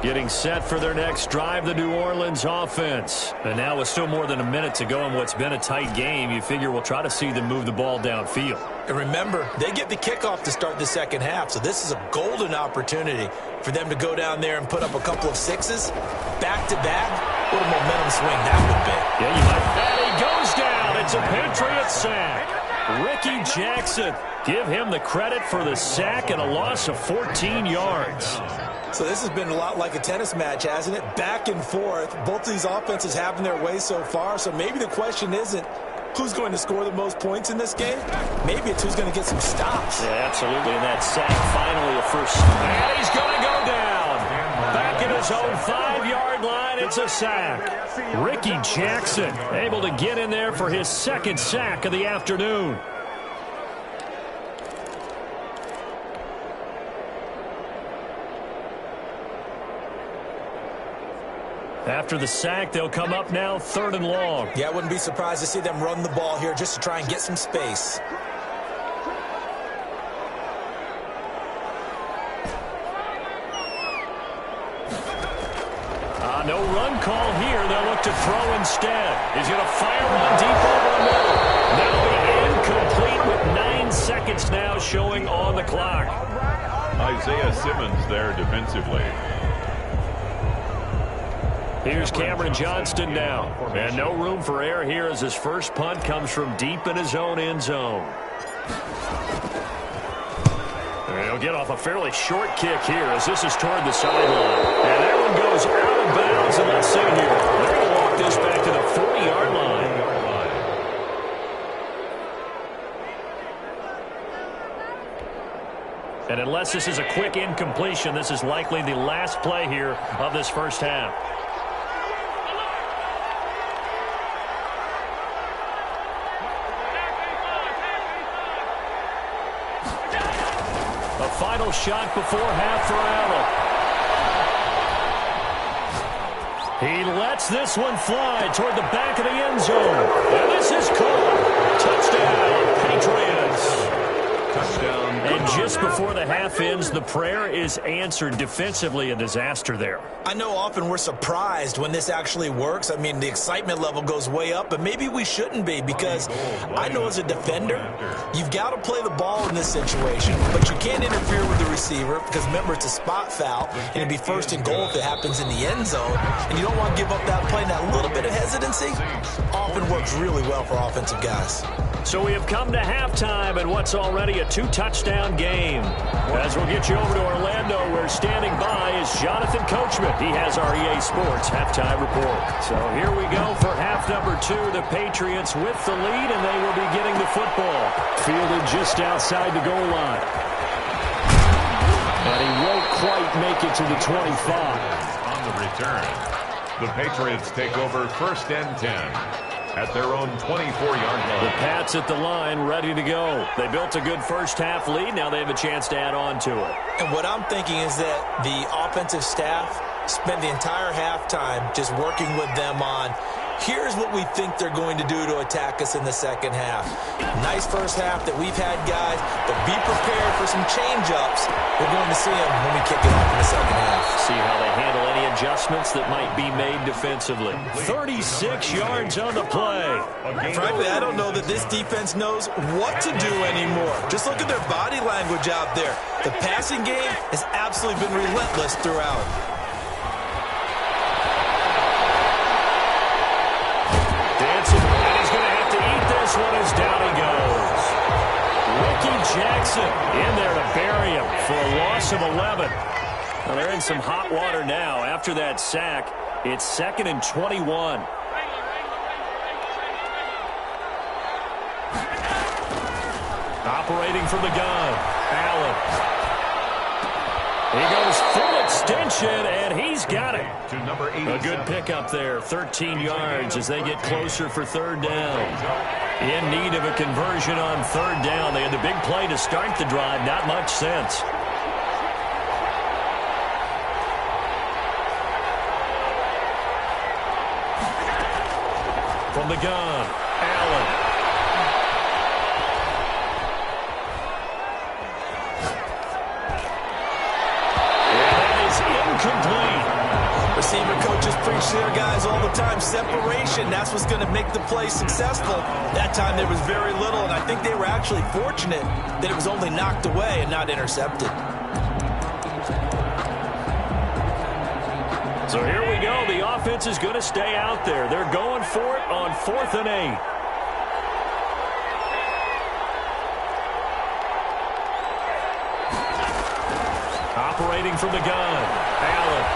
Getting set for their next drive, the New Orleans offense. And now with still more than a minute to go in what's been a tight game, you figure we'll try to see them move the ball downfield. And remember, they get the kickoff to start the second half, so this is a golden opportunity for them to go down there and put up a couple of sixes. Back-to-back, what a momentum swing that would be. Yeah, you might. And he goes down. It's a Patriot sack. Ricky Jackson, give him the credit for the sack and a loss of 14 yards. So this has been a lot like a tennis match, hasn't it? Back and forth. Both of these offenses having their way so far. So maybe the question isn't who's going to score the most points in this game. Maybe it's who's going to get some stops. Yeah, absolutely. And that sack finally a first. And he's going to go down. Back at his own 5-yard line, it's a sack. Ricky Jackson able to get in there for his 2nd sack of the afternoon. After the sack, they'll come up now 3rd and long. Yeah, I wouldn't be surprised to see them run the ball here just to try and get some space. No run call here. They'll look to throw instead. He's going to fire one deep over the middle. That'll be incomplete with 9 seconds now showing on the clock. Isaiah Simmons there defensively. Here's Cameron Johnston now. And no room for error here as his first punt comes from deep in his own end zone. And he'll get off a fairly short kick here as this is toward the sideline. And that one goes out of bounds. And let's see here. They're going to walk this back to the 40-yard line. And unless this is a quick incompletion, this is likely the last play here of this first half. A final shot before half for Allen. He lets this one fly toward the back of the end zone. And this is called. Touchdown, Patriots. Touchdown. And just before the half ends, the prayer is answered. Defensively, a disaster there. I know often we're surprised when this actually works. I mean, the excitement level goes way up, but maybe we shouldn't be because I know as a defender, you've got to play the ball in this situation, but you can't interfere with the receiver because, remember, it's a spot foul, and it'd be first and goal if it happens in the end zone, and you don't want to give up that play. That little bit of hesitancy often works really well for offensive guys. So we have come to halftime in what's already a 2-touchdown game. As we'll get you over to Orlando, where standing by is Jonathan Coachman. He has our EA Sports halftime report. So here we go for half number 2. The Patriots with the lead, and they will be getting the football. Fielded just outside the goal line. And he won't quite make it to the 25. On the return, the Patriots take over first and 10. At their own 24-yard line. The Pats at the line, ready to go. They built a good first-half lead. Now they have a chance to add on to it. And what I'm thinking is that the offensive staff spent the entire halftime just working with them on, here's what we think they're going to do to attack us in the second half. Nice first half that we've had, guys, but be prepared for some change-ups. We're going to see them when we kick it off in the second half. See how they handle any adjustments that might be made defensively. 36 yards on the play. Frankly, I don't know that this defense knows what to do anymore. Just look at their body language out there. The passing game has absolutely been relentless throughout. Dancing, and he's going to have to eat this one as down he goes. Ricky Jackson in there to bury him for a loss of 11. Well, they're in some hot water now. After that sack, it's 2nd and 21. Operating from the gun, Allen. He goes full extension, and he's got it. To number 8. A good pickup there, 13 yards as they get closer for third down. In need of a conversion on third down. They had the big play to start the drive, not much sense. From the gun, Allen. And that is incomplete. Receiver coaches preach to their guys all the time. Separation, that's what's going to make the play successful. That time there was very little, and I think they were actually fortunate that it was only knocked away and not intercepted. So here we go. The offense is going to stay out there. They're going for it on 4th and 8. Operating from the gun, Allen.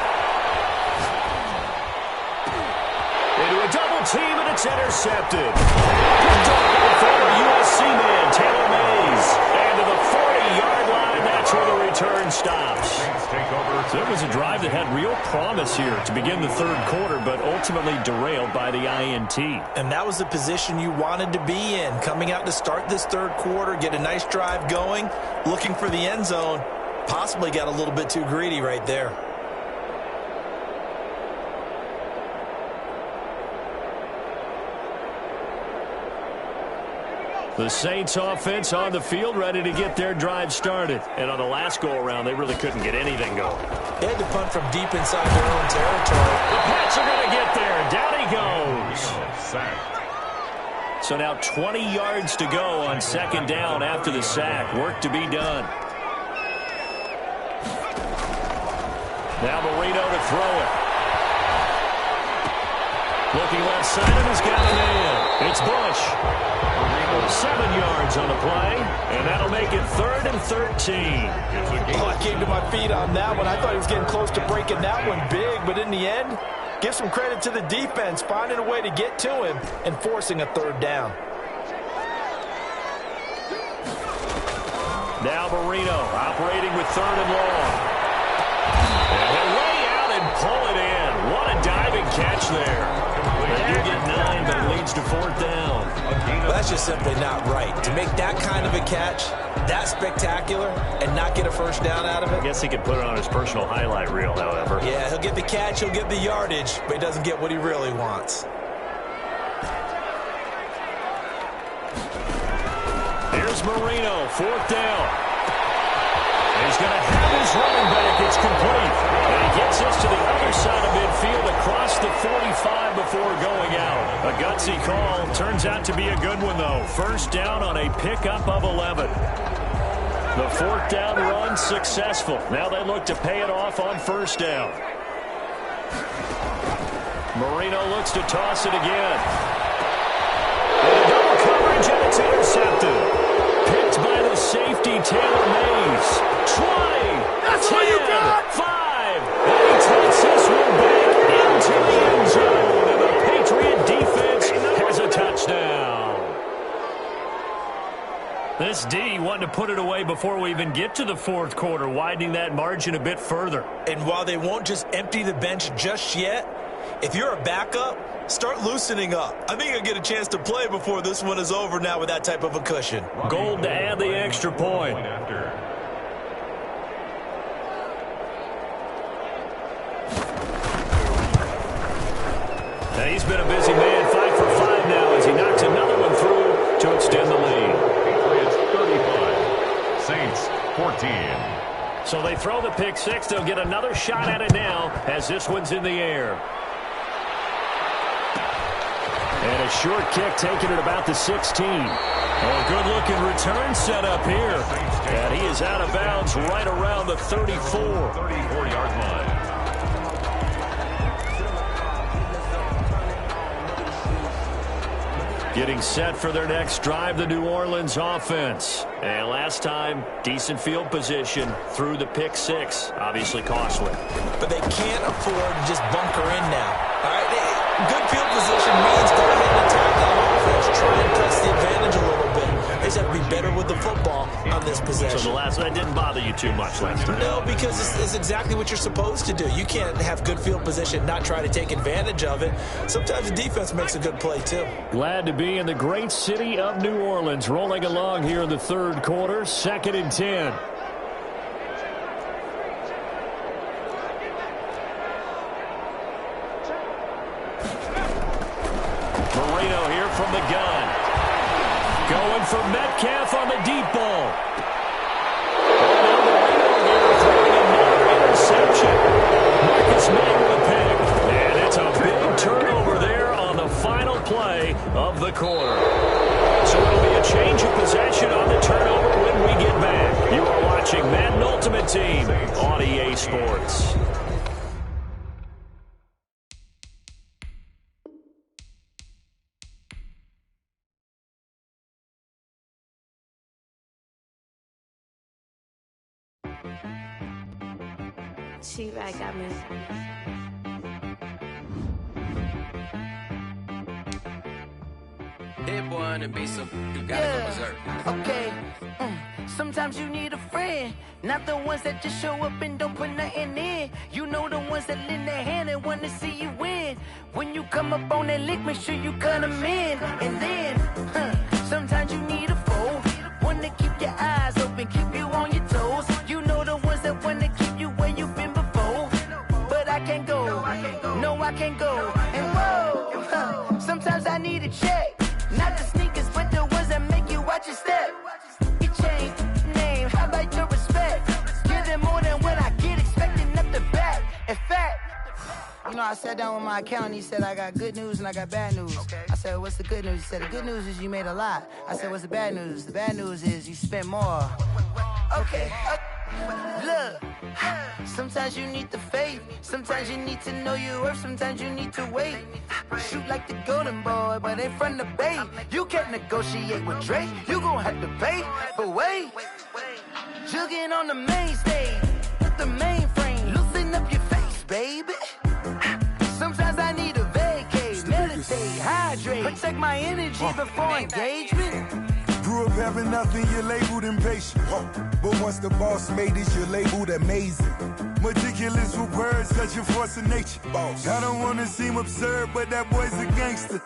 Into a double team, and it's intercepted. Picked up by former USC man Taylor Mays. And to the 40-yard line, that's where the return stops. So it was a drive that had real promise here to begin the third quarter, but ultimately derailed by the INT. And that was the position you wanted to be in, coming out to start this third quarter, get a nice drive going, looking for the end zone. Possibly got a little bit too greedy right there. The Saints offense on the field, ready to get their drive started. And on the last go-around, they really couldn't get anything going. They had to punt from deep inside their own territory. The Pats are going to get there. Down he goes. So now 20 yards to go on second down after the sack. Work to be done. Now Marino to throw it. Looking left side, and he's got a man. It's Bush. 7 yards on the play, and that'll make it 3rd and 13. Oh, I came to my feet on that one. I thought he was getting close to breaking that one big, but in the end, give some credit to the defense, finding a way to get to him and forcing a 3rd down. Now Marino operating with 3rd and long. And he'll lay out and pull it in. What a diving catch there. They do get 9, but it leads to 4th down. Well, that's just simply not right. To make that kind of a catch, that spectacular, and not get a 1st down out of it. I guess he could put it on his personal highlight reel, however. Yeah, he'll get the catch, he'll get the yardage, but he doesn't get what he really wants. Here's Marino, 4th down. He's going to have his running back. It's complete. And he gets us to the other side of midfield across the 45 before going out. A gutsy call. Turns out to be a good one, though. 1st down on a pickup of 11. The 4th down run successful. Now they look to pay it off on 1st down. Marino looks to toss it again. And double coverage, and it's intercepted. Picked by the safety, Taylor Mays. 20. That's 10, what you got. 5. And he takes this one back into the end zone. And the Patriot defense has a touchdown. This D wanting to put it away before we even get to the 4th quarter, widening that margin a bit further. And while they won't just empty the bench just yet, if you're a backup, start loosening up. I think you'll get a chance to play before this one is over now with that type of a cushion. Gold to add the extra point. And he's been a busy man, 5 for 5 now as he knocks another one through to extend the lead. Patriots 35, Saints 14. So they throw the pick 6. They'll get another shot at it now as this one's in the air. And a short kick taken at about the 16. A good-looking return set up here. And he is out of bounds right around the 34-yard line. Getting set for their next drive, the New Orleans offense. And last time, decent field position through the pick 6. Obviously costly. But they can't afford to just bunker in now. All right, good field position means go ahead and attack on offense. Try and press the advantage a little bit. They just have to be better with the football on this possession. So the last one didn't bother you too much last time? No, because it's exactly what you're supposed to do. You can't have good field position, not try to take advantage of it. Sometimes the defense makes a good play, too. Glad to be in the great city of New Orleans, rolling along here in the 3rd quarter, 2nd and 10. Marino here from the gun. Going for Metcalf on the deep ball. And now Marino here throwing another interception. Marcus May with a pick. And it's a big turnover there on the final play of the quarter. So it'll be a change of possession on the turnover when we get back. You are watching Madden Ultimate Team on EA Sports. She-Rag got me. Hit one and be so you gotta go berserk. Okay. Sometimes you need a friend, not the ones that just show up and don't put nothing in. You know the ones that lend their hand and want to see you win. When you come up on that lick, make sure you cut them in. And then, sometimes you need a foe, one to keep your eyes open, keep you on your toes. You know the ones that want to keep you where you've been before. But I can't go, no I can't go. And whoa, sometimes I need a check, not the sneakers, but the ones that make you I sat down with my accountant. He said, I got good news and I got bad news. Okay. I said, what's the good news? He said, the good news is you made a lot. I said, what's the bad news? The bad news is you spent more. Okay. Look, sometimes you need the faith. Sometimes you need to know your worth. Sometimes you need to wait. Shoot like the golden boy, but ain't from the bay. You can't negotiate with Drake. You gon' have to pay. But wait, jugging on the main stage with the mainframe. Loosen up your face, baby. Sometimes I need a vacate, meditate, hydrate, protect my energy before engagement. Grew up having nothing, you're labeled impatient. But once the boss made it, you're labeled amazing. Meticulous with words, such a force of nature. I don't wanna seem absurd, but that boy's a gangster.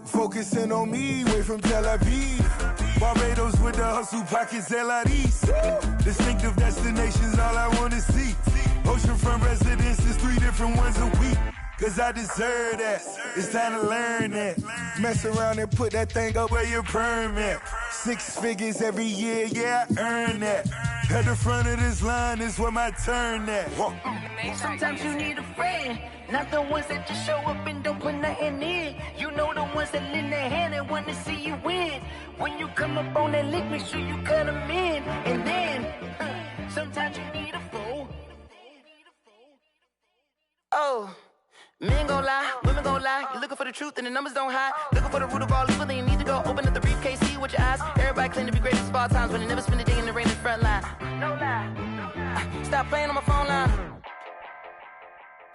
Focusing on me, way from Tel Aviv. Barbados with the hustle pockets, LIDs. Distinctive destinations, all I wanna see. Oceanfront residences, 3 different ones a week. Cause I deserve that, it's time to learn that. Mess around and put that thing up where your permit. 6 figures every year, yeah, I earn that. At the front of this line is where my turn at. Sometimes you need a friend, not the ones that just show up and don't put nothing in. You know the ones that lend their hand and want to see you win. When you come up on that lick, make sure you cut them in. And then, sometimes you need a fool. Oh. Men gon' lie, women gon' lie. You're looking for the truth and the numbers don't hide. Looking for the root of all evil, then you need to go open up the briefcase, see with your eyes. Everybody claim to be great at small times, but they never spend a day in the rain in the front line. No lie. Stop playing on my phone line.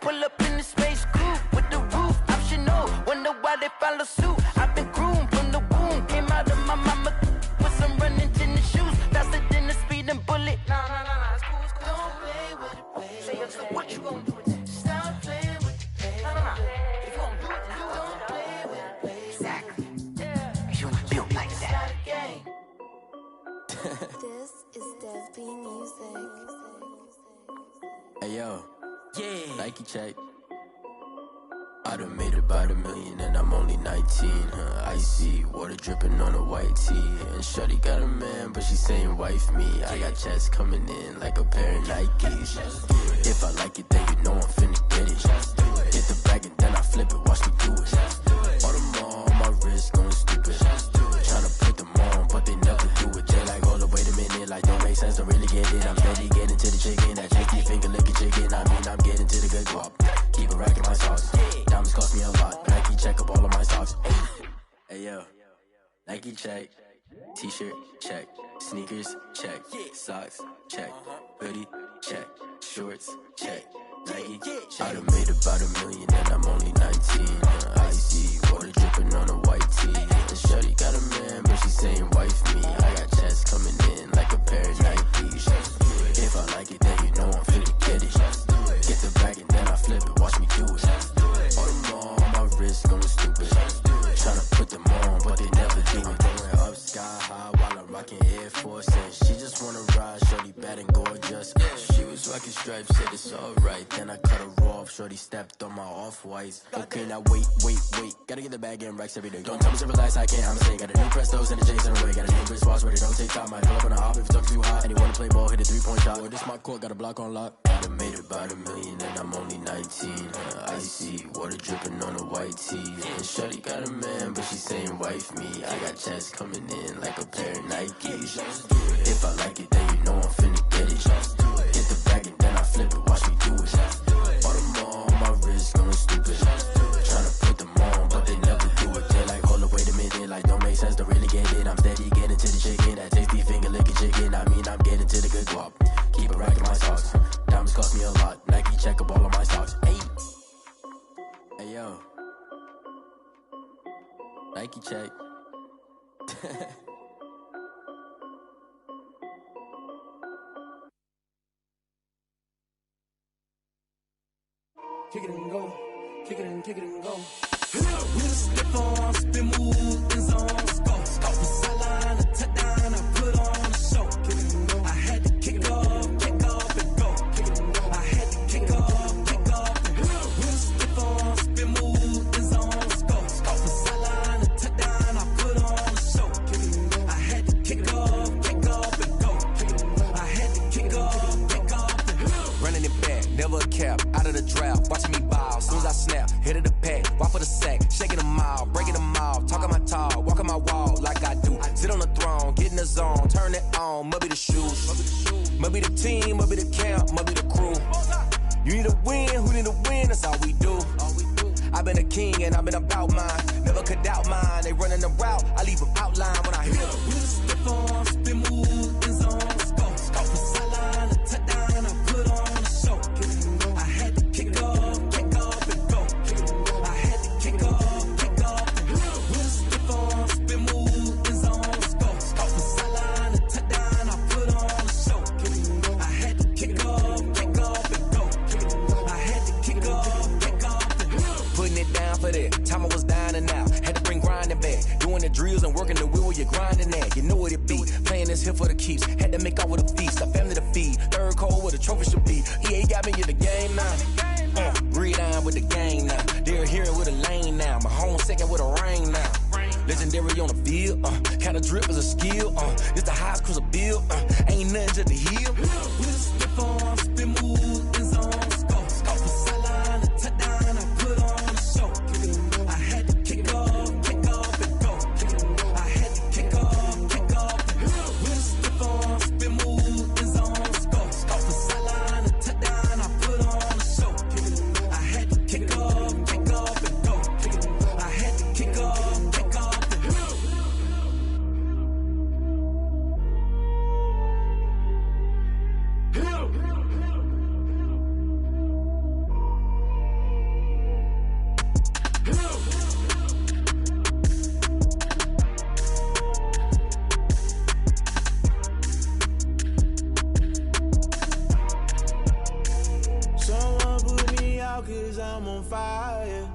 Pull up in the space coupe with the roof optional. Wonder why they follow suit. I've been groomed from the womb. Came out of my mama with some running tennis shoes. Faster than the speeding bullet. Nah, it's cool, it's cool. Don't play with it, baby. Say so what you gon' do with it? Stop playing with it. If you gon' do it, then don't play with it, baby. Exactly. You ain't built like that. This is Dev B Music. Hey yo, yeah. Nike check. I done made about $1 million and I'm only 19. Icy water dripping on a white tee. And shorty got a man, but she saying wife me. I got checks coming in like a pair of Nikes. If I like it, then you know I'm finna get it. Hit the bag and then I flip it, watch me do it. All them on my wrist going stupid. Tryna put them on, but they never do it. They like, hold up, wait a minute, like don't make sense, don't really get it. I'm steady getting to the chicken, that chicky finger licking chicken. I mean, I'm getting to the good guap. Keep a rack in my socks. Diamonds cost me a lot. Nike check up all of my socks. Hey yo, Nike check. T-shirt check. Sneakers check. Socks check. Hoodie check. Shorts check. Nike. I done made about $1 million and I'm only 19. Icy water dripping on a white tee. And shorty got a man, but she saying wife me. I got checks coming in like a pair of Nikes. If I like it, then you know I'm finna get it. Get the bag and then I flip it, watch me do it. All them on my wrist going stupid. Tryna put them on, but they never do it. Going up sky high while I'm rocking Air Force. And she just wanna ride, shorty bad and gorgeous. She was rocking stripes, said it's alright. Then I cut her off, shorty stepped on my off-whites. Okay, now wait. Gotta get the bag and racks every day. Don't tell me to relax, I can't, I'm saying. Got a new Prestos and a J's in a way. Got a new wristwatch where they don't take time. I pull up on a hop if it's talking too hot. And he wanna play ball, hit a 3-point shot. Or this my court, got a block on lock. I done made about $1 million and I'm only 19. Icy water dripping on a white tee. And shorty got a man, but she saying wife me. I got checks coming in like a pair of Nikes. If I like it, then you know I'm finna get it. Hit the bag and then I flip it, watch me do it. All them on my wrist going stupid. Tryna put them on, but they never do it. They like, hold up, wait a minute, like don't make sense, don't really get it. I'm steady getting to the chicken, that tasty finger licking chicken. I mean, I'm getting to the good guap. Keep a rack in my socks. Diamonds cost me a lot. Nike check up all of my stocks. Hey yo, Nike check. Kick it and go, kick it and go. With a stiff on, spin move, in zone, scope. Off the sideline, a touchdown, I put on a show. Kick it and go. I had to kick off and go. Kick it and go. I had to kick off and go. With a stiff on, spin move, in zone, scope. Off the sideline, a touchdown, I put on a show. Kick it and go. I had to kick off and go. Kick it and go. I had to kick off and go. Running it back, never a cap, out of the draft, watching me ball, soon as I snap. Might be the team, might be the camp, might be the crew. You need a win, who need a win, that's all we do. I've been a king and I've been about mine. Never could doubt mine. They running the route, I leave them outline when I hit them. We just step on, spin move, in zone, let's go. From sideline to touchdown, I put on a show. I had to kick off and go. I had to kick off and go. We just step on, spin move, in zone, let's go. From sideline to touchdown, I put on a show. I had to kick off and go. I had to kick off and go. Putting it down for that. Time I was down and out. Had to bring grinding back. Doing the drills and working the wheel where you're grinding at. You know what it be. Playing this here for the keeps. Had to make off with a feast. A family to feed. Third cold where the trophy should be. EA got me in the game now. Breed on with the gang now. They're here with a lane now. My home second with a rain now. Legendary on the field. Kinda drip is a skill. It's the highest cruise a bill. Ain't nothing to the heel. We just step on, spin move, in zone, let's go. From sideline to touchdown, I put on a show. I had to kick off and go. I had to kick off and go. We just step on, spin move, in zone, let's go. From sideline to touchdown, I put on a show. I had to kick off and go. I had to kick off and go. Someone put me out 'cause I'm on fire.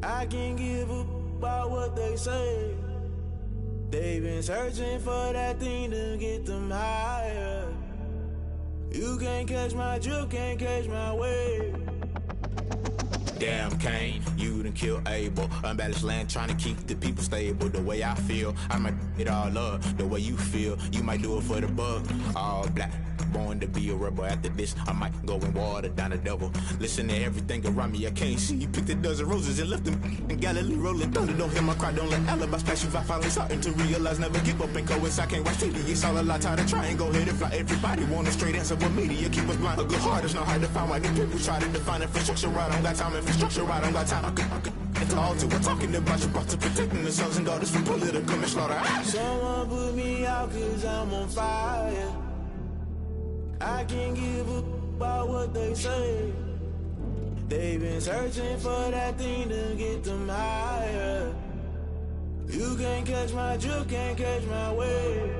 I can't give up about what they say. They've been searching for that thing to get them higher. You can't catch my drift, can't catch my wave. Damn, Kane, you done killed Abel. Unbalanced land, trying to keep the people stable. The way I feel, I might it all up. The way you feel, you might do it for the buck. All black, born to be a rebel. After this, I might go and water down the devil. Listen to everything around me, I can't see. Picked a dozen roses and left them in Galilee rolling thunder. Don't hear my cry, don't let alibis pass you. I finally starting to realize, never give up and coincide. Can't watch TV, it's all a lot. Tired of trying, go ahead and fly. Everybody want a straight answer, but media keep us blind. A good heart is not hard to find. Why these people try to define infrastructure right? I don't got time, infrastructure right, I don't got time. I could it's all to. We're talking about you, brought to protecting the sons and daughters from political manslaughter. Someone put me out 'cause I'm on fire. I can't give up about what they say. They've been searching for that thing to get them higher. You can't catch my drift, can't catch my wave.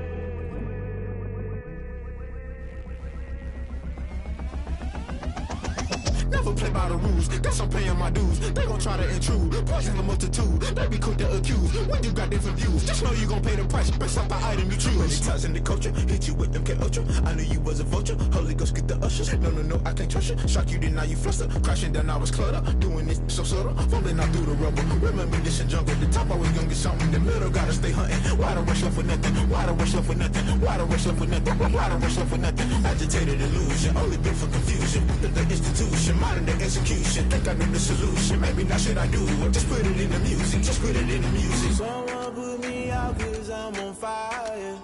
Never play by the rules, guess I'm paying my dues. They gon' try to intrude, poison the multitude. They be quick to accuse when you got different views. Just know you gon' pay the price based off the item you choose. Many times in the culture, hit you with them Ultra. I knew you was a vulture, Holy Ghost get the ushers. No, I can't trust you. Shock you, then now you fluster. Crashing down, I was cluttered. Doing this so subtle, falling out through the rubble. Remember this in jungle, the top I was young and something. The middle gotta stay hunting. Why the rush left for nothing? Why the rush left for nothing? Why the rush left for nothing? Why the rush left for nothing? Agitated illusion, only been for confusion. The institution, modern day execution. Think I knew the solution. Maybe now should I do it? Just put it in the music. Just put it in the music. Someone put me out 'cause I'm on fire.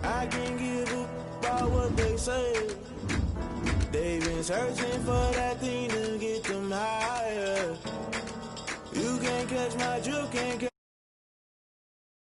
I can't give up about what they say. They've been searching for that thing to get them higher. You can't catch my drift, can't catch